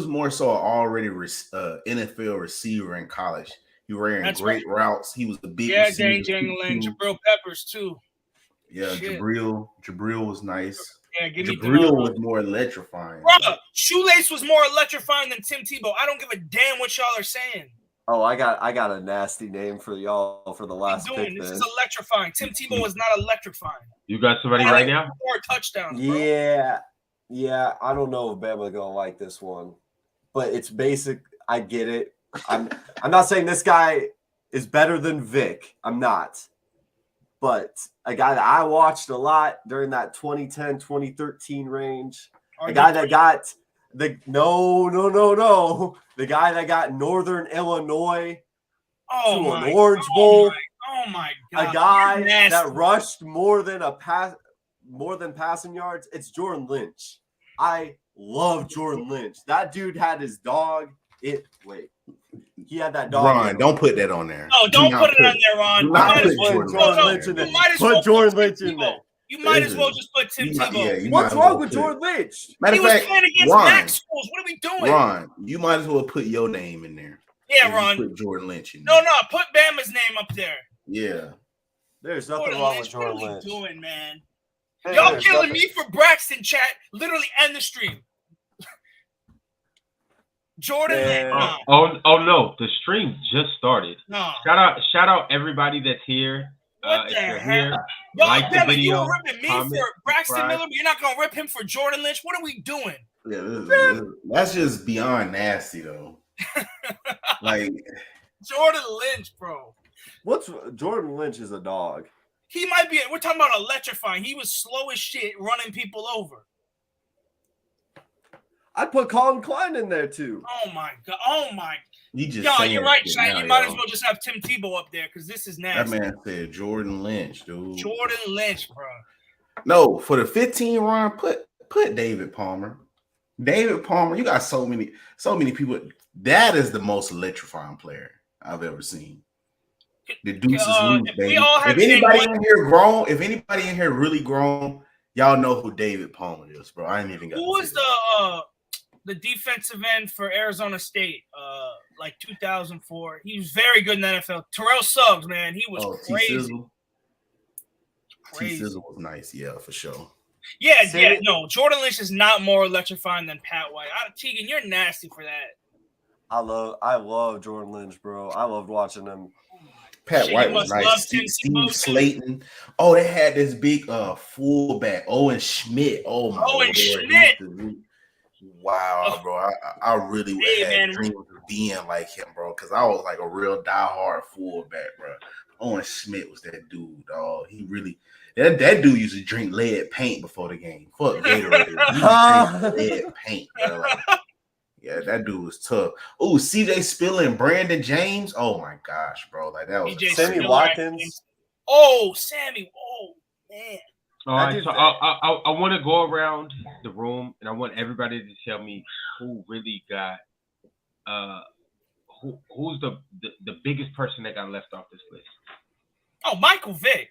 more so already NFL receiver in college. He ran great routes. He was the big receiver. Jabril Peppers, too. Yeah, Jabril was nice. Yeah, Jabril was more electrifying. Bro, Shoelace was more electrifying than Tim Tebow. I don't give a damn what y'all are saying. Oh, I got a nasty name for y'all for the last pick. This is electrifying. Tim Tebow was not electrifying. You got somebody right now? 4 touchdowns, bro. Yeah. I don't know if Bama's gonna like this one, but it's basic. I get it. I'm not saying this guy is better than Vic. I'm not. But a guy that I watched a lot during that 2010, 2013 range, a guy that got the guy that got Northern Illinois to an Orange Bowl. Oh my God! A guy that rushed more than passing yards. It's Jordan Lynch. I love Jordan Lynch. That dude had his dog. He had that dog. Ron, don't put that on there. No, don't put it on there, Ron. You might as well put Jordan Lynch in there. You might as well just put Tim Tebow. What's wrong with Jordan Lynch? He was playing against MAC schools. What are we doing? Ron, you might as well put your name in there. Yeah, Ron. Put Jordan Lynch in there. No, put Bama's name up there. Yeah. There's nothing wrong with Jordan Lynch. What are we doing, man? Hey, Y'all killing me for Braxton, chat. Literally end the stream. Jordan Lynch. Nah. Oh no, the stream just started. No. Shout out everybody that's here. What the if you're hell? here, Yo, like the video, you ripping me for Braxton Miller, but you're not gonna rip him for Jordan Lynch. What are we doing? Yeah, that's just beyond nasty, though. Like Jordan Lynch, bro. Jordan Lynch is a dog. He might be. We're talking about electrifying. He was slow as shit, running people over. I'd put Colin Klein in there too. Oh my god. Oh my. You're right, Shane. You might as well just have Tim Tebow up there because this is nasty. That man said Jordan Lynch, dude. Jordan Lynch, bro. No, for the 15 run, put David Palmer. David Palmer, you got so many people. That is the most electrifying player I've ever seen. The deuces loose, baby. If anybody in here grown, if anybody in here really grown, y'all know who David Palmer is, bro. I ain't even got. Who was the defensive end for Arizona State? Like 2004. He was very good in the NFL. Terrell Suggs, man, he was crazy. T-Sizzle was nice, yeah, for sure. Yeah, no. Jordan Lynch is not more electrifying than Pat White. Tegan, you're nasty for that. I love Jordan Lynch, bro. I loved watching him. Pat White was nice. Steve Slayton. Oh, they had this big fullback, Owen Schmidt. Oh my Lord. Schmidt. Wow, bro. I really had dreams of being like him, bro, because I was like a real diehard fullback, bro. Owen Schmidt was that dude, dog. He really that dude used to drink lead paint before the game. Fuck Gatorade. He drink lead paint, bro. Like, yeah, that dude was tough. Oh, CJ Spiller and Brandon James. Oh my gosh, bro. Like that was Sammy Watkins. Oh, Sammy. Oh, man. All right, so I want to go around the room and I want everybody to tell me who really got who's the biggest person that got left off this list. Oh, Michael Vick.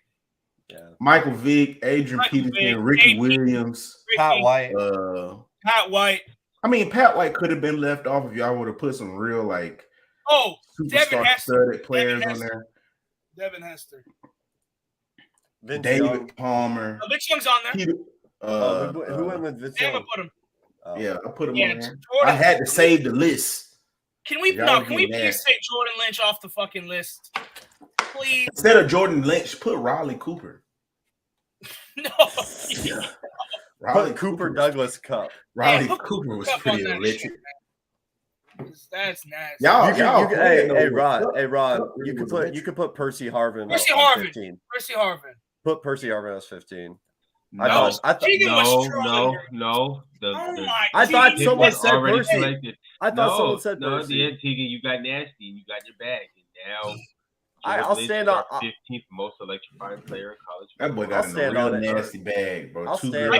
Yeah. Michael Vick, Adrian Peterson, Ricky Williams, Pat White. Pat White. I mean, Pat White could have been left off if y'all would have put some real superstar studded players on there. Devin Hester. David Palmer. Vince Young's on there. Who went with Vince Young? Put him. Yeah, I put him on there. I had to save the list. Can we please take Jordan Lynch off the fucking list? Please. Instead of Jordan Lynch, put Riley Cooper. No. Yeah. Riley Cooper Douglas Cup. Riley Cooper was pretty electric. That's nasty. Hey, Rod. You could put Percy Harvin. Percy Harvin. Put Percy Harvin as 15. No. I thought someone said Percy. I thought someone said Percy. No, Tegan, you got nasty and you got your bag, and now I'll stand on 15th most electrifying player in college. That boy got a real nasty bag, bro. I can't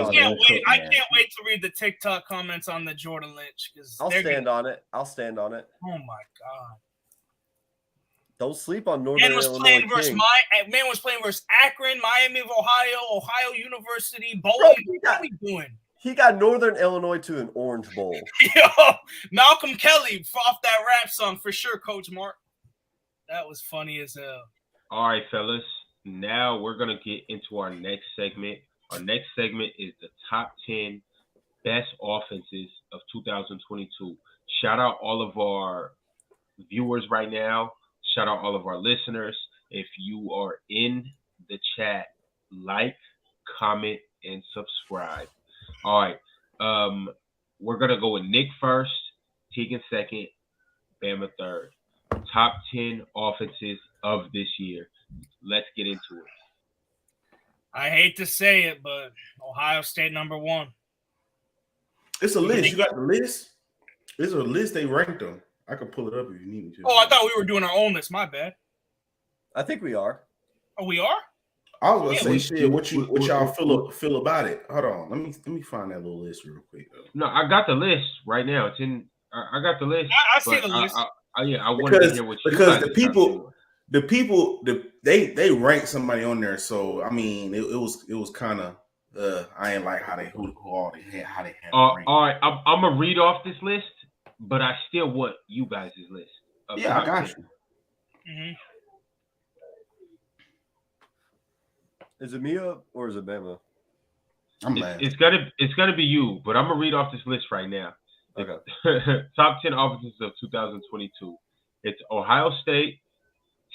wait to read the TikTok comments on the Jordan Lynch because I'll stand on it. Oh my god! Don't sleep on Northern Illinois. Man was playing versus Akron, Miami of Ohio University, Bowling. What are we doing? He got Northern Illinois to an Orange Bowl. Yo, Malcolm Kelly off that rap song for sure, Coach Mark. That was funny as hell. All right, fellas. Now we're going to get into our next segment. Our next segment is the top 10 best offenses of 2022. Shout out all of our viewers right now. Shout out all of our listeners. If you are in the chat, like, comment, and subscribe. All right. We're going to go with Nick first, Tegan second, Bama third. Top 10 offenses of this year. Let's get into it. I hate to say it, but Ohio State number 1. It's a list. You got the list? It's a list. They ranked them. I can pull it up if you need me to. Oh, I thought we were doing our own list. My bad. I think we are. Oh, we are? I was gonna say shit. What y'all feel about it? Hold on. Let me find that little list real quick. No, I got the list right now. It's in. I got the list. I see the list. I wanted to hear what you because the people they ranked somebody on there. So I mean, it was kind of I ain't like how they had it. All right, I'm gonna read off this list, but I still want you guys' list. Yeah, I got you. Mm-hmm. Is it Mia or is it Bama? I'm mad. It's gonna be you, but I'm gonna read off this list right now. Okay. Top 10 offenses of 2022. It's Ohio State,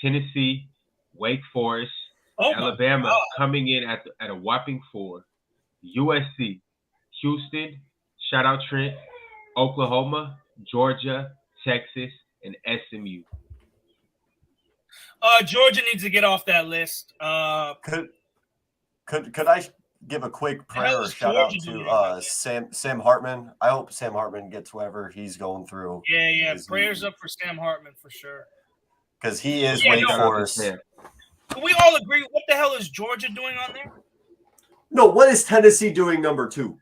Tennessee, Wake Forest, Alabama coming in at a whopping 4, USC, Houston, shout out Trent, Oklahoma, Georgia, Texas, and SMU. Georgia needs to get off that list. Could I give a quick prayer or shout out to Sam Hartman? I hope Sam Hartman gets whatever he's going through. Yeah. Prayers up for Sam Hartman for sure. Because he is Wake Forest. Can we all agree? What the hell is Georgia doing on there? No, what is Tennessee doing number 2?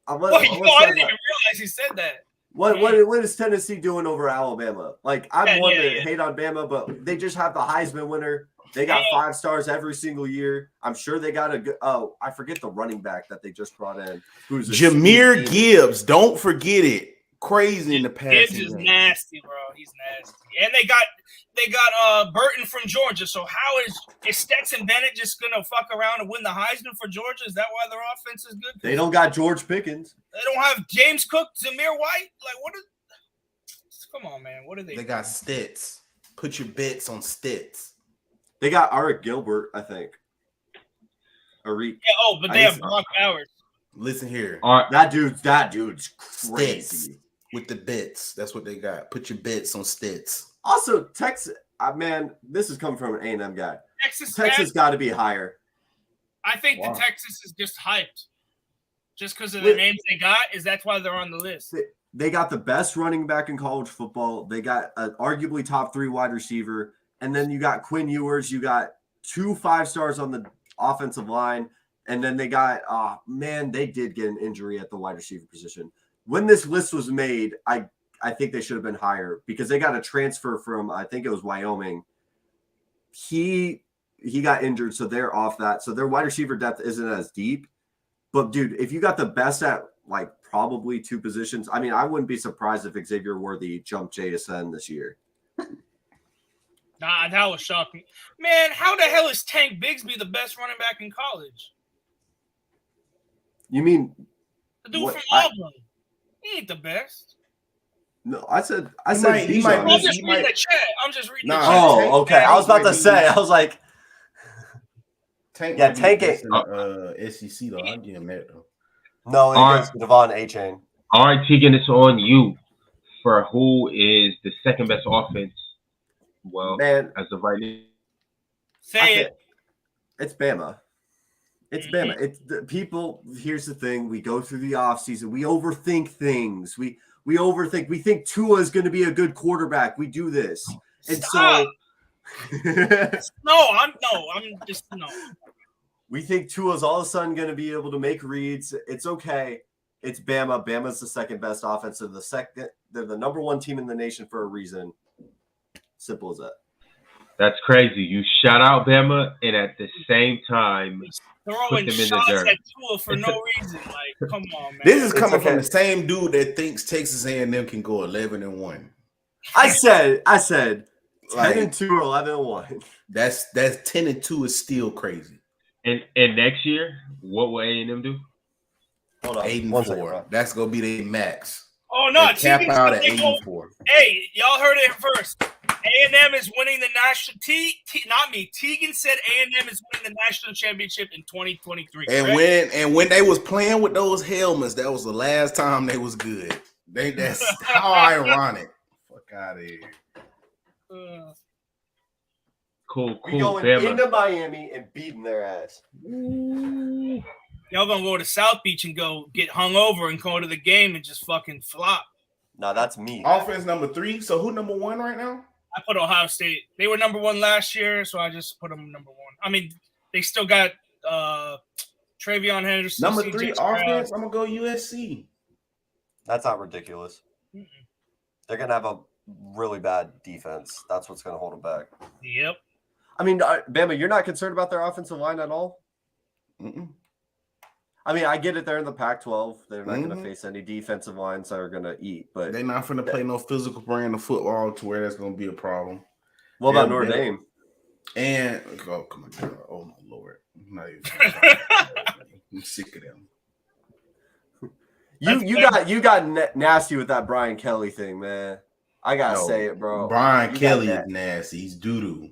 I didn't even realize he said that. What is Tennessee doing over Alabama? Like, I'm one to hate on Bama, but they just have the Heisman winner. They got 5 stars every single year. I'm sure they got a good. Oh, I forget the running back that they just brought in. Who's Jahmyr Gibbs? Don't forget it. Crazy in the past. Gibbs is nasty, bro. He's nasty. And they got Burton from Georgia. So how is Stetson Bennett just gonna fuck around and win the Heisman for Georgia? Is that why their offense is good? They don't got George Pickens. They don't have James Cook, Zamir White. Like, what is? Come on, man. What are they? They got Stitz. Put your bets on Stitz. They got Arik Gilbert, I think. But they have Brock Bowers. Listen here. That dude's crazy. Stitz with the bets. That's what they got. Put your bets on Stitz. Also, Texas, man, this is coming from an A&M guy. Texas got to be higher. I think the Texas is just hyped. Just because of the names they got, that's why they're on the list. They got the best running back in college football. They got an arguably top 3 wide receiver. And then you got Quinn Ewers. You got 2 5-stars on the offensive line. And then they got, they did get an injury at the wide receiver position. When this list was made, I think they should have been higher because they got a transfer from, I think it was Wyoming. He got injured, so they're off that. So their wide receiver depth isn't as deep. But, dude, if you got the best at, like, probably 2 positions, I mean, I wouldn't be surprised if Xavier Worthy jumped JSN this year. Nah, that was shocking. Man, how the hell is Tank Bigsby the best running back in college? You mean the dude from Auburn? He ain't the best. No, I said I'm just reading the chat. I'm just reading the chat. Oh, okay. I was about to say, I was like, Tank it. SEC though. I'll give him that though. No, it's Tavon A-Chain. All right, Tegan, it's on you for who is the second best offense. Well, man, as of right now, it's Bama. It's Bama. It's the people. Here's the thing: we go through the offseason. We overthink things. We overthink. We think Tua is going to be a good quarterback. We do this, and Stop. so we think Tua's all of a sudden going to be able to make reads. It's okay. It's Bama. Bama's the second best offense. They're the number 1 team in the nation for a reason. Simple as that. That's crazy. You shout out Bama and at the same time throwing shots at Tua for no reason. Like, come on, man. This is coming from the same dude that thinks Texas A&M can go 11-1. I said 10-2 or 11-1. That's 10-2 is still crazy. And next year, what will A&M do? Hold on. 8-4. That's gonna be their max. Oh no, cap out at 8-4. Hey, y'all heard it first. A&M is winning the national. Not me. Tegan said A&M is winning the national championship in 2023. And when they was playing with those helmets, that was the last time they was good. That's how ironic. Fuck out of here. Cool. We going into Miami and beating their ass. Ooh. Y'all gonna go to South Beach and go get hung over and go to the game and just fucking flop. No, that's me. Offense number 3. So who number 1 right now? I put Ohio State. They were number 1 last year, so I just put them number 1. I mean, they still got Travion Henderson. Number 3 offense, I'm gonna go USC. That's not ridiculous. Mm-mm. They're gonna have a really bad defense. That's what's gonna hold them back. Yep. I mean, Bama, you're not concerned about their offensive line at all? Mm-mm. I mean, I get it. They're in the Pac-12. They're not going to face any defensive lines that are going to eat. But they're not going to play no physical brand of football to where that's going to be a problem. What about Notre Dame? And oh, come on, oh my Lord. I'm sick of them. You got nasty with that Brian Kelly thing, man. I gotta say it, bro. Brian Kelly is nasty. He's doo-doo.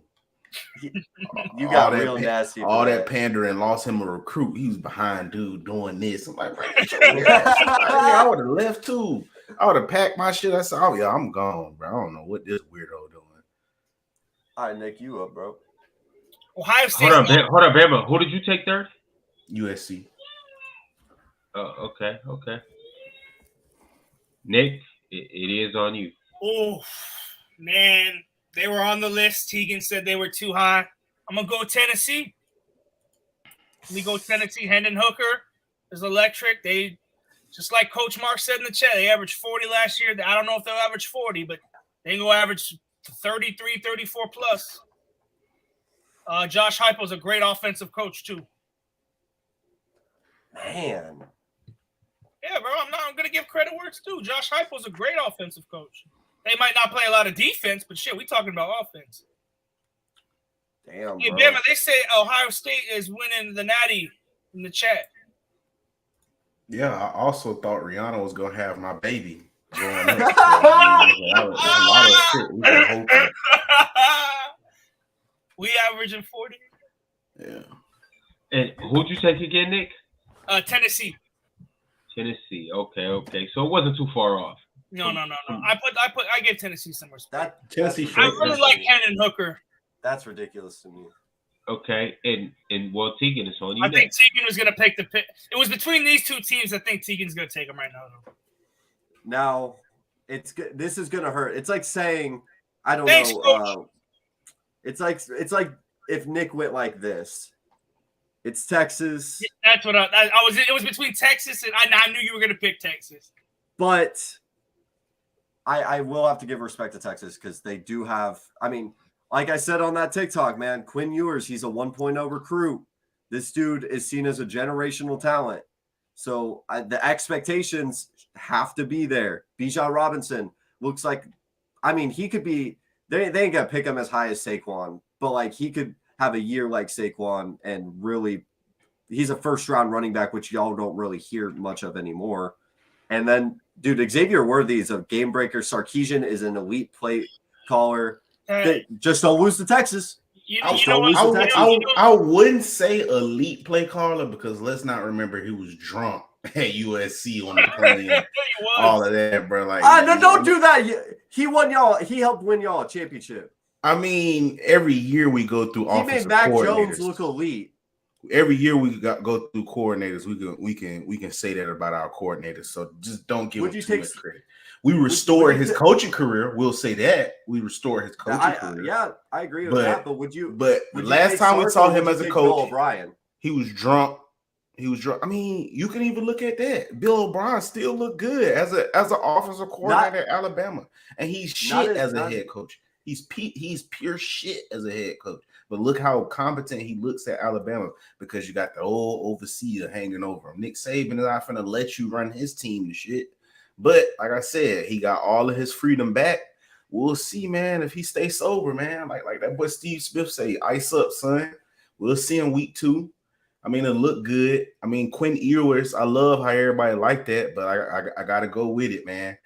You got real nasty. All that pandering lost him a recruit. He was behind dude doing this. I'm like, I would have left too. I would have packed my shit. I said, oh yeah, I'm gone, bro. I don't know what this weirdo doing. All right, Nick, you up, bro. Ohio State. Hold up, Bama. Who did you take third? USC. Oh, okay. Nick, it is on you. Oh, man. They were on the list. Tegan said they were too high. I'm going to go Tennessee. We go Tennessee. Hendon Hooker is electric. They, just like Coach Mark said in the chat, they averaged 40 last year. I don't know if they'll average 40, but they can go average 33, 34 plus. Josh Heupel's a great offensive coach, too. Man. Yeah, bro. I'm going to give credit where it's due. Josh Heupel's a great offensive coach. They might not play a lot of defense, but shit, we talking about offense. Damn, hey, bro. Bama, they say Ohio State is winning the Natty in the chat. Yeah, I also thought Rihanna was going to have my baby growing up. A lot of shit we can hope for. We averaging 40. Yeah. And who'd you take again, Nick? Tennessee. Tennessee. Okay. So it wasn't too far off. No. I gave Tennessee some respect. Tennessee. I really like Hendon Hooker. That's ridiculous to me. Okay, and well, Tegan is on you. I think Tegan was gonna pick the pick. It was between these two teams. I think Tegan's gonna take them right now. Now, it's good. This is gonna hurt. It's like saying, I don't Thanks, know. Coach. It's like if Nick went like this. It's Texas. Yeah, that's what I was. It was between Texas and I knew you were gonna pick Texas. But I will have to give respect to Texas because they do have. I mean, like I said on that TikTok, man, Quinn Ewers, he's a 1.0 recruit. This dude is seen as a generational talent. So the expectations have to be there. Bijan Robinson looks like, I mean, he could be, they ain't going to pick him as high as Saquon, but like he could have a year like Saquon and really, he's a first round running back, which y'all don't really hear much of anymore. And then, dude, Xavier Worthy is a game breaker. Sarkisian is an elite play caller. Just don't lose to Texas. I wouldn't say elite play caller because let's not remember he was drunk at USC on the plane. All of that, bro. Like, no, don't do that. He won y'all. He helped win y'all a championship. I mean, every year we go through. He made Mac Jones look elite. Every year we go through coordinators. We can say that about our coordinators. So just don't give him too much credit. We restored his coaching career. We'll say that we restored his coaching career. Yeah, I agree with that. But would you? But the last time we saw him as a coach, O'Brien, he was drunk. I mean, you can even look at that. Bill O'Brien still looked good as an offensive coordinator at Alabama, and he's shit as a head coach. He's pure shit as a head coach. But look how competent he looks at Alabama because you got the old overseer hanging over him. Nick Saban is not going to let you run his team and shit. But like I said, he got all of his freedom back. We'll see, man, if he stays sober, man. Like that boy Steve Smith say, ice up, son. We'll see in week 2. I mean, it looked good. I mean, Quinn Ewers, I love how everybody like that, but I got to go with it, man.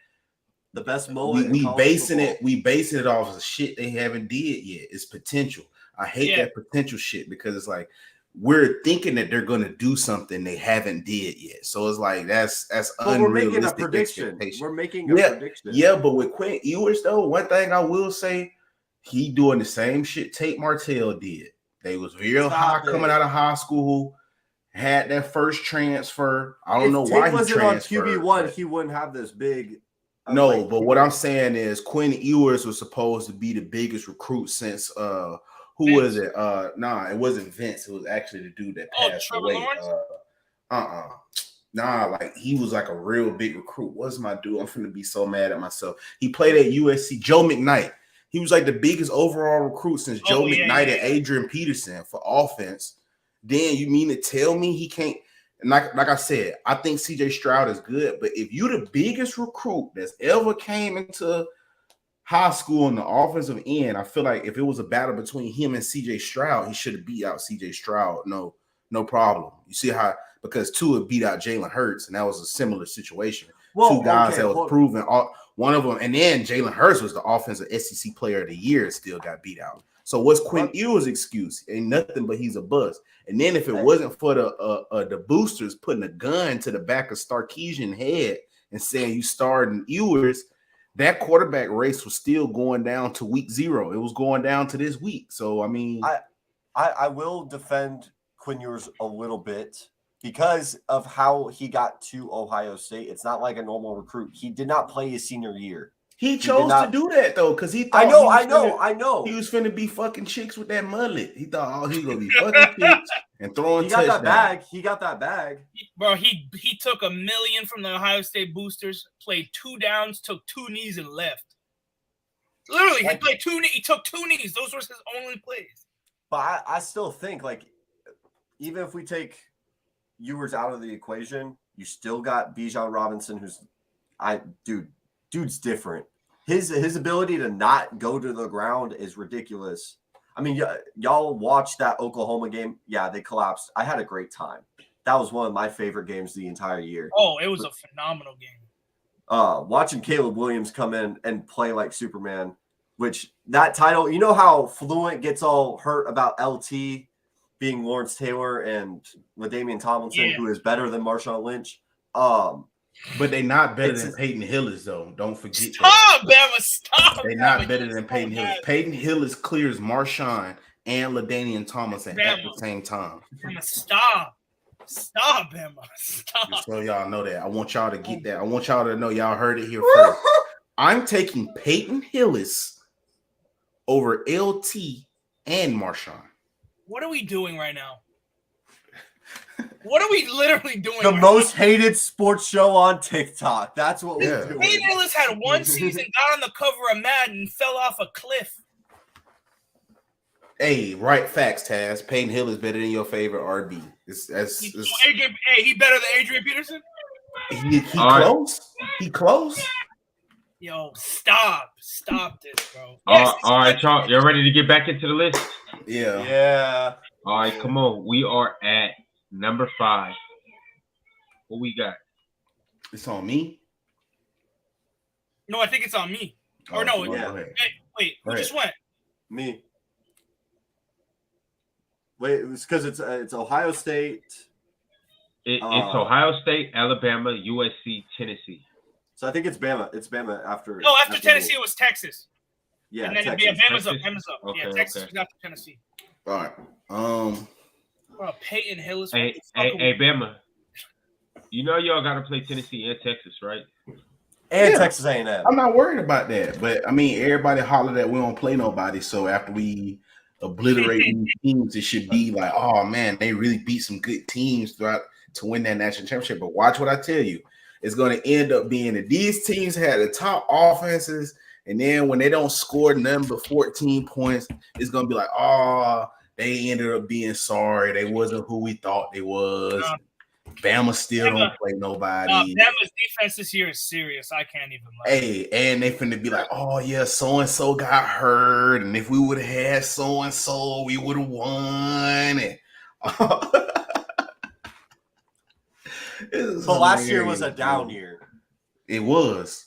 The best mullet. We basing it off of shit they haven't did yet. It's potential. I hate that potential shit because it's like we're thinking that they're going to do something they haven't did yet. So it's like that's unrealistic. We're making a prediction. We're making a prediction. Yeah, but with Quinn Ewers though, one thing I will say, he doing the same shit Tate Martell did. They was real high coming out of high school, had that first transfer. I don't know why he transferred. On QB1, he wouldn't have this big. No, but what I'm saying is Quinn Ewers was supposed to be the biggest recruit since who was it? Nah, it wasn't Vince. It was actually the dude that passed away. Nah, like he was like a real big recruit. What's my dude? I'm finna be so mad at myself. He played at USC. Joe McKnight. He was like the biggest overall recruit since Joe McKnight and Adrian Peterson for offense. Then you mean to tell me he can't? And like I said, I think CJ Stroud is good, but if you're the biggest recruit that's ever came into high school on the offensive end, I feel like if it was a battle between him and CJ Stroud, he should have beat out CJ Stroud. No problem. You see how because Tua beat out Jalen Hurts, and that was a similar situation. Well, two guys that was proven. One of them, and then Jalen Hurts was the offensive SEC player of the year, still got beat out. So what's Quinn Ewell's excuse? Ain't nothing but he's a bust. And then if it wasn't for the boosters putting a gun to the back of Sarkisian's head and saying you starting Ewers, that quarterback race was still going down to week 0. It was going down to this week. So I mean, I will defend Quinn Ewers a little bit because of how he got to Ohio State. It's not like a normal recruit. He did not play his senior year. He chose to do that though, because he thought I know. He was finna be fucking chicks with that mullet. He thought he was gonna be fucking chicks and throwing touchdowns. He got that bag. Bro, he took $1 million from the Ohio State boosters, played 2 downs, took 2 knees, and left. Literally, he played 2 knees. He took 2 knees. Those were his only plays. But I still think, like, even if we take Ewers out of the equation, you still got Bijan Robinson, dude's different. His ability to not go to the ground is ridiculous. I mean, y'all watched that Oklahoma game. Yeah, they collapsed. I had a great time. That was one of my favorite games the entire year. Oh, it was a phenomenal game. Watching Caleb Williams come in and play like Superman, which that title, you know how Fluent gets all hurt about LT being Lawrence Taylor and LaDainian Tomlinson, who is better than Marshawn Lynch. But they're not better than Peyton Hillis, though. Don't forget that. Bama, stop. They're not better than Peyton Hillis. Peyton Hillis clears Marshawn and LaDainian Tomlinson at the same time. Bama, stop. Stop, Bama. Stop. Just so y'all know that. I want y'all to get that. I want y'all to know y'all heard it here first. I'm taking Peyton Hillis over LT and Marshawn. What are we doing right now? What are we literally doing? The most hated sports show on TikTok. That's what we're doing. Peyton Hillis had one season, got on the cover of Madden, and fell off a cliff. Hey, right facts, Taz. Peyton Hill is better than your favorite RB. He better than Adrian Peterson? He close. He close. Yo, stop this, bro. All right, y'all. Y'all ready to get back into the list? Yeah. All right, come on. We are at number 5. What we got? It's on me. No, I think it's on me. Or no, wait, who just went? Me. Wait, it was because it's Ohio State. It's Ohio State, Alabama, USC, Tennessee. So I think it's Bama. It's Bama after. No, after Tennessee, it was Texas. Yeah, and then Bama's up. Okay, yeah, Texas was after Tennessee. All right. Bro, Peyton Hillis. Hey, Bama. You know y'all got to play Tennessee and Texas, right? And Texas A&M. I'm not worried about that, but I mean, everybody hollered that we don't play nobody. So after we obliterate these teams, it should be like, oh man, they really beat some good teams throughout to win that national championship. But watch what I tell you. It's going to end up being that these teams had the top offenses, and then when they don't score nothing but 14 points, it's going to be like, oh, they ended up being sorry. They wasn't who we thought they was. Bama still don't play nobody. Bama's defense this year is serious. I can't even lie. Hey, and they finna be like, oh yeah, so-and-so got hurt, and if we would have had so-and-so, we would have won. And so last year was a down year. It was.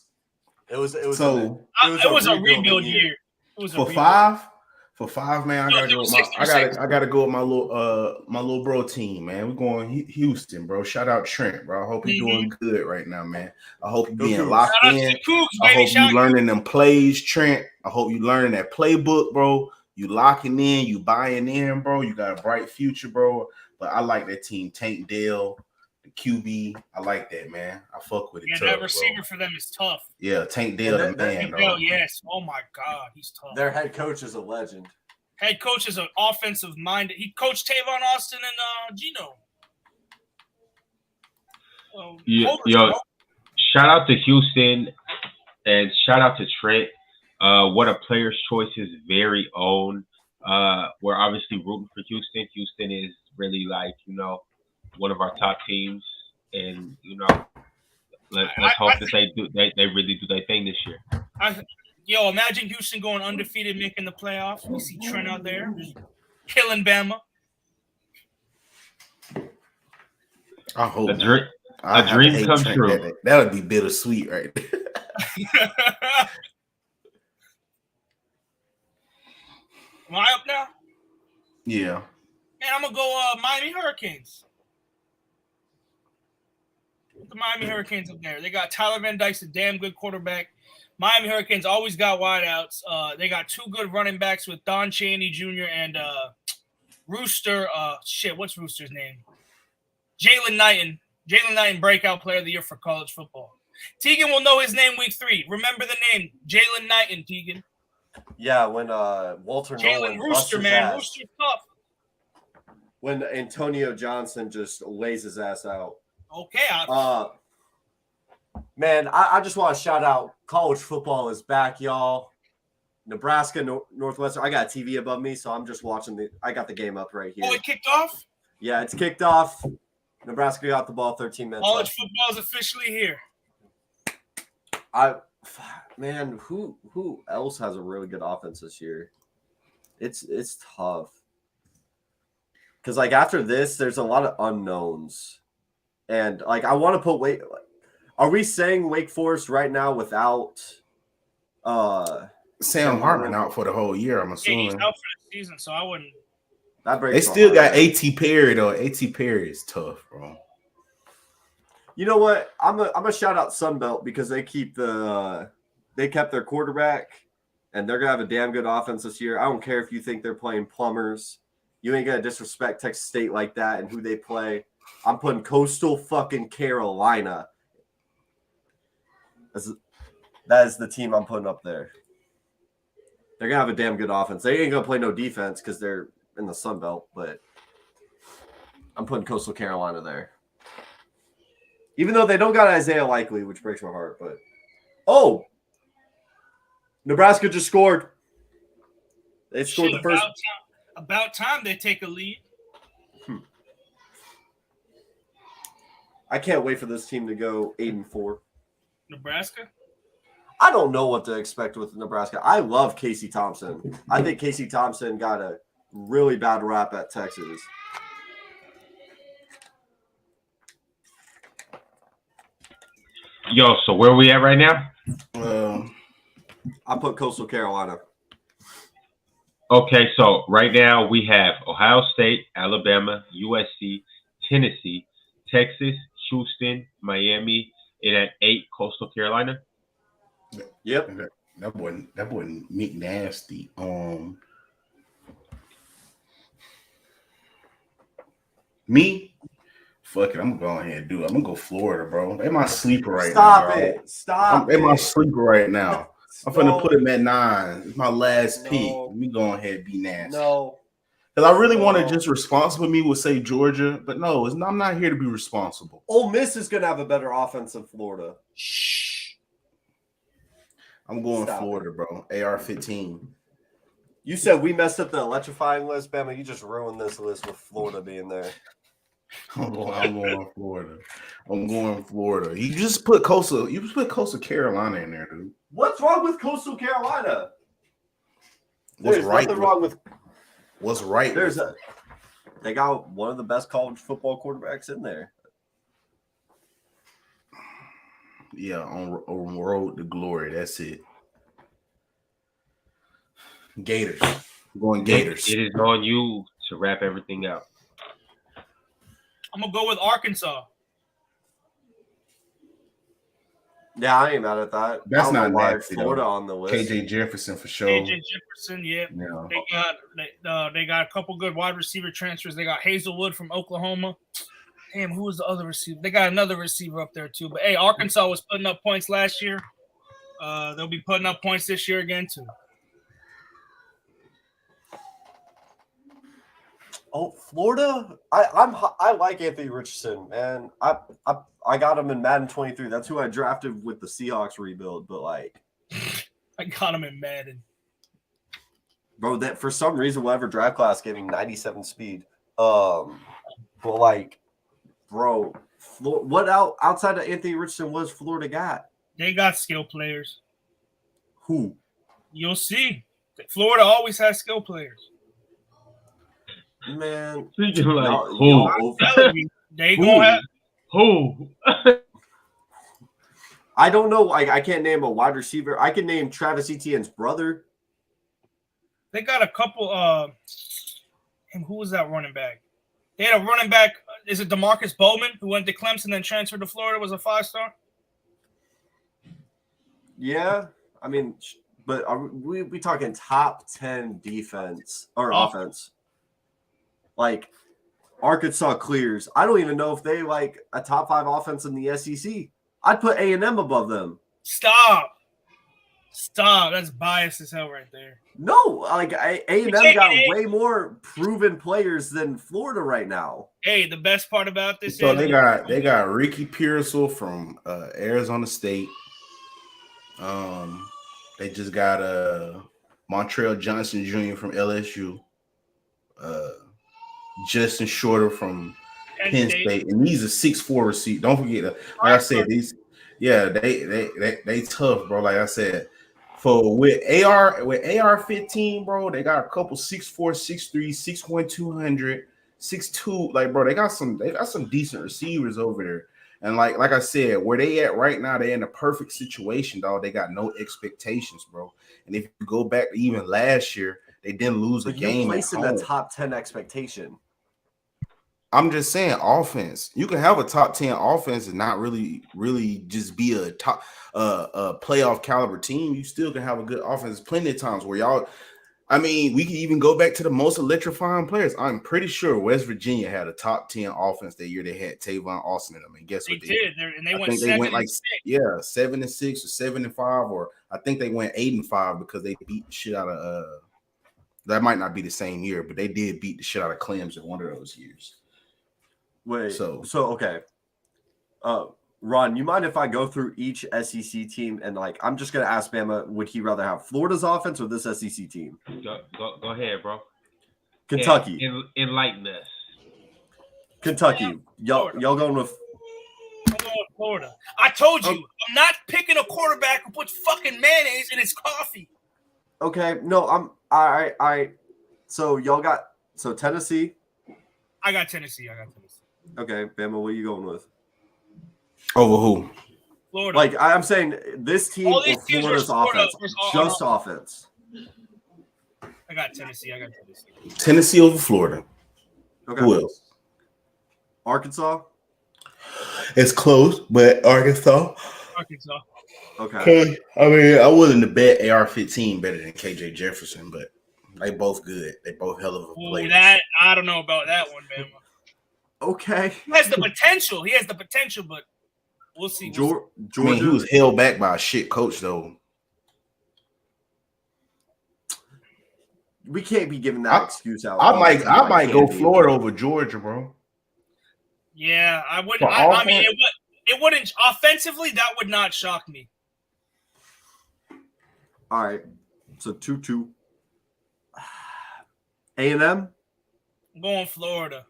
It was a rebuild year. It was for rebuild. For 5, man, I gotta go with my little bro team, man. We're going Houston, bro. Shout out Trent, bro. I hope you're doing good right now, man. I hope you're being locked in. I hope you're learning them plays, Trent. I hope you're learning that playbook, bro. You locking in, you buying in, bro. You got a bright future, bro. But I like that team, Tank Dell, the QB. I like that, man. I fuck with it. Yeah, that receiver for them is tough. Yeah, Tank Dell, the man, bro. Yes. Oh my God, he's tough. Their head coach is a legend. Head coach is an offensive minded. He coached Tavon Austin and Gino. Yo, shout out to Houston and shout out to Trent. What a player's choice is very own. We're obviously rooting for Houston. Houston is really like, one of our top teams, and let's hope that they really do their thing this year. Yo, imagine Houston going undefeated, making the playoffs. We see Trent out there just killing Bama. I hope a dream come true. That would be bittersweet, right? Am I up now? Yeah. Man, I'm gonna go Miami Hurricanes. The Miami Hurricanes up there. They got Tyler Van Dyke's a damn good quarterback. Miami Hurricanes always got wideouts. They got two good running backs with Don Chaney Jr. and Rooster. What's Rooster's name? Jalen Knighton. Jalen Knighton, breakout player of the year for college football. Tegan will know his name week 3. Remember the name, Jalen Knighton, Tegan. Yeah, when Walter Nolan Rooster, man. Rooster's tough. When Antonio Johnson just lays his ass out. Okay. Man, I just want to shout out college football is back, y'all. Nebraska, Northwestern. I got a TV above me, so I'm just watching I got the game up right here. Oh, it kicked off? Yeah, it's kicked off. Nebraska got the ball 13 minutes. College football is officially here. Man, who else has a really good offense this year? It's tough. Because, like, after this, there's a lot of unknowns. And, like, I want to put are we saying Wake Forest right now without Sam Hartman out for the whole year, I'm assuming. Yeah, he's out for the season, so I wouldn't. They still got A.T. Perry, though. A.T. Perry is tough, bro. You know what? I'm a shout out Sunbelt because they kept their quarterback, and they're gonna have a damn good offense this year. I don't care if you think they're playing plumbers. You ain't gonna disrespect Texas State like that and who they play. I'm putting Coastal fucking Carolina. That is the team I'm putting up there. They're gonna have a damn good offense. They ain't gonna play no defense because they're in the Sun Belt, but I'm putting Coastal Carolina there. Even though they don't got Isaiah Likely, which breaks my heart, but Nebraska just scored. They scored the first. About time they take a lead. I can't wait for this team to go 8-4. Nebraska? I don't know what to expect with Nebraska. I love Casey Thompson. I think Casey Thompson got a really bad rap at Texas. Yo, so where are we at right now? I put Coastal Carolina. Okay, so right now we have Ohio State, Alabama, USC, Tennessee, Texas, Houston, Miami, and at 8, Coastal Carolina. Yep. That boy Meek Nasty. Me? Fuck it, I'm gonna go ahead and do it. I'm gonna go Florida, bro. They're my sleeper right now. Stop it. I'm my sleeper right now. I'm finna put him at 9. It's my last pick. Let me go ahead and be nasty. No. Because I really want to just responsible me would say Georgia, but no, I'm not here to be responsible. Ole Miss is gonna have a better offense than Florida. I'm going Florida, bro. AR-15. You said we messed up the electrifying list, Bama. You just ruined this list with Florida being there. I'm going Florida. I'm going Florida. You just put Coastal Carolina in there, dude. What's wrong with Coastal Carolina? What's nothing wrong with. What's right? They got one of the best college football quarterbacks in there. Yeah, on road to glory. That's it. Gators. I'm going Gators. It is on you to wrap everything up. I'm gonna go with Arkansas. Yeah, I ain't mad at that. That's not nasty. Florida on the list. KJ Jefferson for sure. KJ Jefferson, yeah. They got a couple good wide receiver transfers. They got Hazelwood from Oklahoma. Damn, who was the other receiver? They got another receiver up there too. But hey, Arkansas was putting up points last year. They'll be putting up points this year again too. Oh, Florida! I like Anthony Richardson, man. I got him in Madden 23. That's who I drafted with the Seahawks rebuild. But like, I got him in Madden, bro. That for some reason, whatever draft class gave him 97 speed. But like, bro, what outside of Anthony Richardson was Florida got? They got skill players. Who? You'll see. Florida always has skill players. Man, You're like, y'all They gonna have who? I don't know. I can't name a wide receiver. I can name Travis Etienne's brother. They got a couple. And who was that running back? They had a running back. Is it DeMarcus Bowman, who went to Clemson and transferred to Florida? Was a 5-star. Yeah, I mean, but are we talking top 10 defense or offense? Like Arkansas clears. I don't even know if they like a top 5 offense in the SEC. I'd put A&M above them. Stop. That's biased as hell right there. No, like A&M got way more proven players than Florida right now. Hey, the best part about this so is they got Ricky Pearsall from Arizona State. They just got Montrell Johnson Jr. from LSU. Justin Shorter from Penn State, and he's a 6'4" receiver. Don't forget that. Like I said, they tough, bro. Like I said, with AR-15, bro, they got a couple 6'4", 6'3", 6'1", 200, 6'2". Like, bro, they got some decent receivers over there. And like I said, where they at right now, they're in a perfect situation, dog. They got no expectations, bro. And if you go back to even last year, they didn't lose a game. You're placing a top 10 expectation. I'm just saying, offense. You can have a top 10 offense and not really just be a top a playoff caliber team. You still can have a good offense. There's plenty of times where y'all. I mean, we can even go back to the most electrifying players. I'm pretty sure West Virginia had a top 10 offense that year. They had Tavon Austin in them, and guess what they did? And they went 7-6. Like 7-6 or 7-5, or I think they went 8-5 because they beat the shit out of. That might not be the same year, but they did beat the shit out of Clemson one of those years. Wait, so okay. Ron, you mind if I go through each SEC team and like I'm just gonna ask Bama, would he rather have Florida's offense or this SEC team? Go ahead, bro. Kentucky. Enlighten us. Kentucky. Y'all going with I'm going with Florida. I told you, I'm not picking a quarterback who puts fucking mayonnaise in his coffee. Okay, no, I'm all right. So y'all got Tennessee. I got Tennessee. Okay, Bama, what are you going with? Over who? Florida. Like I'm saying, this team or Florida's offense? Just offense. I got Tennessee. Tennessee over Florida. Okay. Who else? Arkansas. It's close, but Arkansas. Okay. I mean, I wasn't to bet AR-15 better than KJ Jefferson, but they both good. They both hell of a players. That I don't know about that one, man. Okay. He has the potential, but we'll see. Georgia. I mean, he was held back by a shit coach, though. We can't be giving that excuse out. I might go Florida over Georgia, bro. Yeah, I wouldn't. I mean, it wouldn't offensively. That would not shock me. All right, so 2-2. A&M. I'm going Florida.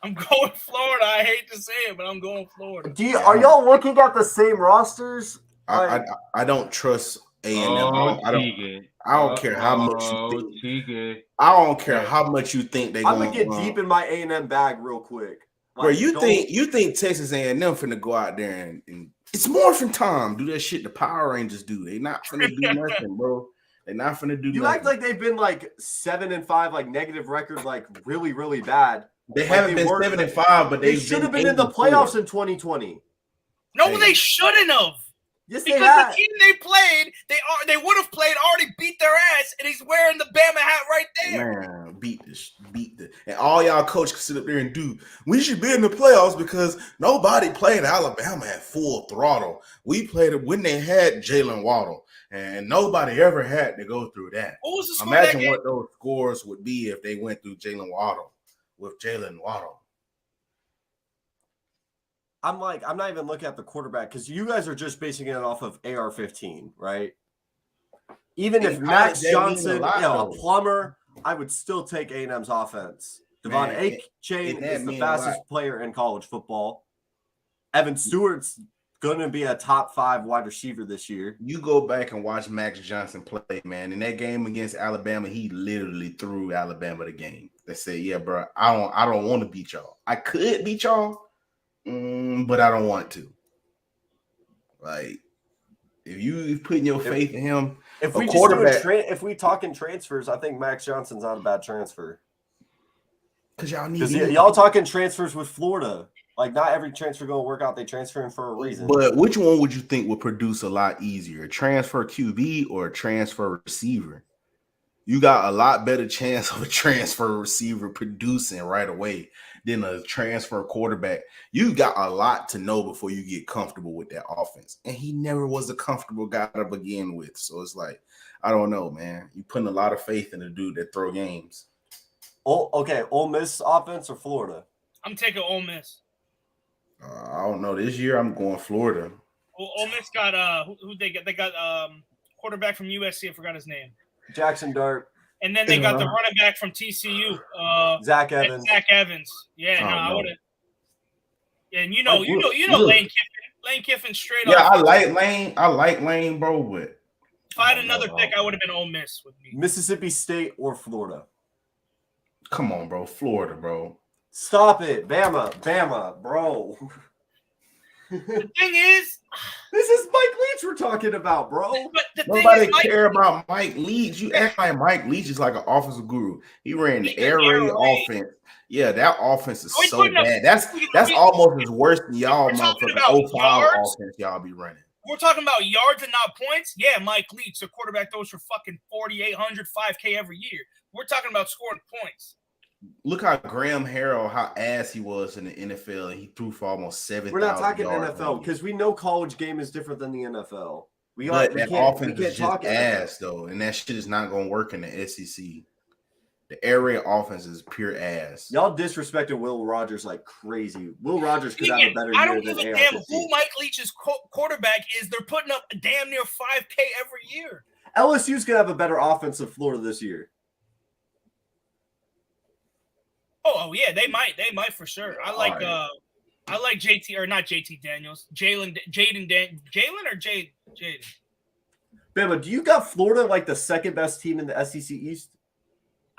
I hate to say it, but I'm going Florida. Are y'all looking at the same rosters? I don't trust A&M. I don't care how much you think. I don't care how much you think they're going. I'm gonna get deep in my A&M bag real quick. Like, bro, you think Texas A&M finna go out there and it's Morphin time. Do that shit the Power Rangers do. They not finna do nothing, bro. They're not finna do nothing. You act like they've been like 7-5, like negative record, like really, really bad. They haven't been 7-5, but they should have been in the playoffs in 2020. No, they shouldn't have. Yes, because the team they played, they would have played, already beat their ass, and he's wearing the Bama hat right there. Man, beat this, and all y'all coach can sit up there and do. We should be in the playoffs because nobody played Alabama at full throttle. We played it when they had Jalen Waddle, and nobody ever had to go through that. What was the score? Imagine what those scores would be if they went through Jalen Waddle with Jalen Waddle. I'm not even looking at the quarterback because you guys are just basing it off of AR-15, right? Even if Max Johnson, a plumber, I would still take A&M's offense. Devon Achane is the fastest player in college football. Evan Stewart's going to be a top 5 wide receiver this year. You go back and watch Max Johnson play, man. In that game against Alabama, he literally threw Alabama the game. They said, "Yeah, bro, I don't want to beat y'all. I could beat y'all, but I don't want to." Like, if you putting your faith in him, if we if we talking transfers, I think Max Johnson's not a bad transfer. Because y'all y'all talking transfers with Florida. Like, not every transfer going to work out. They transfer him for a reason. But which one would you think would produce a lot easier? A transfer QB or a transfer receiver? You got a lot better chance of a transfer receiver producing right away than a transfer quarterback. You got a lot to know before you get comfortable with that offense. And he never was a comfortable guy to begin with. So it's like, I don't know, man. You putting a lot of faith in the dude that throw games. Oh, okay. Ole Miss offense or Florida? I'm taking Ole Miss. I don't know. This year I'm going Florida. Ole Miss got who they got? They got quarterback from USC. I forgot his name. Jackson Dart. And then they got the running back from TCU. Zach Evans. Zach Evans. Yeah, I would have. And you know Lane Kiffin. Lane Kiffin straight up. Yeah, I like Lane, bro. But if I had another pick, I would have been Ole Miss with me. Mississippi State or Florida? Come on, bro. Florida, bro. Stop it. Bama, bro. The thing is, this is Mike Leach we're talking about, bro. But nobody care about Mike Leach. You act like Mike Leach is like an offensive guru. He ran the air raid offense. Yeah, that offense is so bad. That's almost as worse than y'all motherfucking 05 offense y'all be running. We're talking about yards and not points. Yeah, Mike Leach, the quarterback, throws for fucking 4,800, 5K every year. We're talking about scoring points. Look how Graham Harrell, how ass he was in the NFL, and he threw for almost 7,000 yards. We're not talking NFL because we know college game is different than the NFL. That offense is just ass, though, and that shit is not going to work in the SEC. The air raid offense is pure ass. Y'all disrespected Will Rogers like crazy. Will Rogers could have a better year than I don't give a damn who Mike Leach's quarterback is. They're putting up damn near 5K every year. LSU's going to have a better offense than Florida this year. Oh yeah, they might for sure. I like JT or not JT Daniels, Jaden or Jaden. Bama, do you got Florida like the second best team in the SEC East?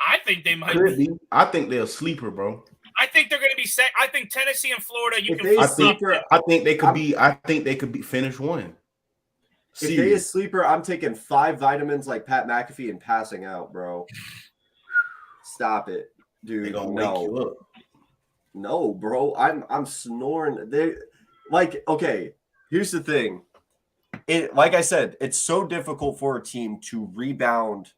I think they might be. I think they're a sleeper, bro. I think they're going to be set. I think Tennessee and Florida. I think they could be. I think they could be finish one. If they a sleeper, I'm taking 5 vitamins like Pat McAfee and passing out, bro. Stop it. Dude, no, bro. I'm snoring. They okay. Here's the thing. Like I said, it's so difficult for a team to rebound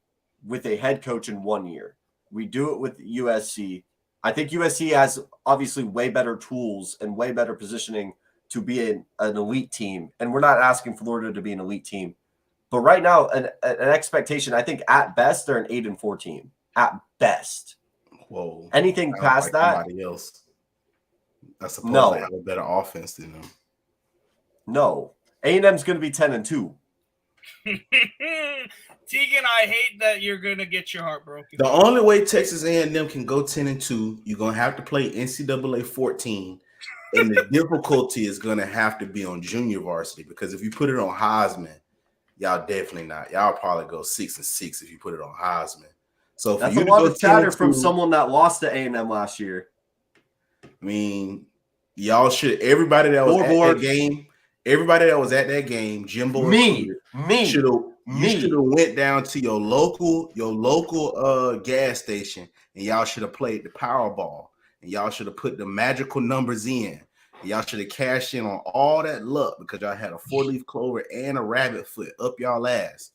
with a head coach in 1 year. We do it with USC. I think USC has obviously way better tools and way better positioning to be an elite team. And we're not asking Florida to be an elite team. But right now, an expectation, I think at best, they're an 8-4 team. At best. Whoa. Anything past that? Somebody else. I suppose they have a better offense than them. No. A&M's going to be 10-2. Tegan, I hate that you're going to get your heart broken. The only way Texas A&M can go 10-2, you're going to have to play NCAA 14, and the difficulty is going to have to be on junior varsity, because if you put it on Heisman, y'all definitely not. Y'all probably go 6-6 if you put it on Heisman. So that's a lot of chatter from someone that lost to A&M last year. I mean, y'all should. Everybody that was at that game, Jimbo, you should have went down to your local gas station, and y'all should have played the Powerball, and y'all should have put the magical numbers in. And y'all should have cashed in on all that luck because y'all had a 4-leaf clover and a rabbit foot up y'all ass.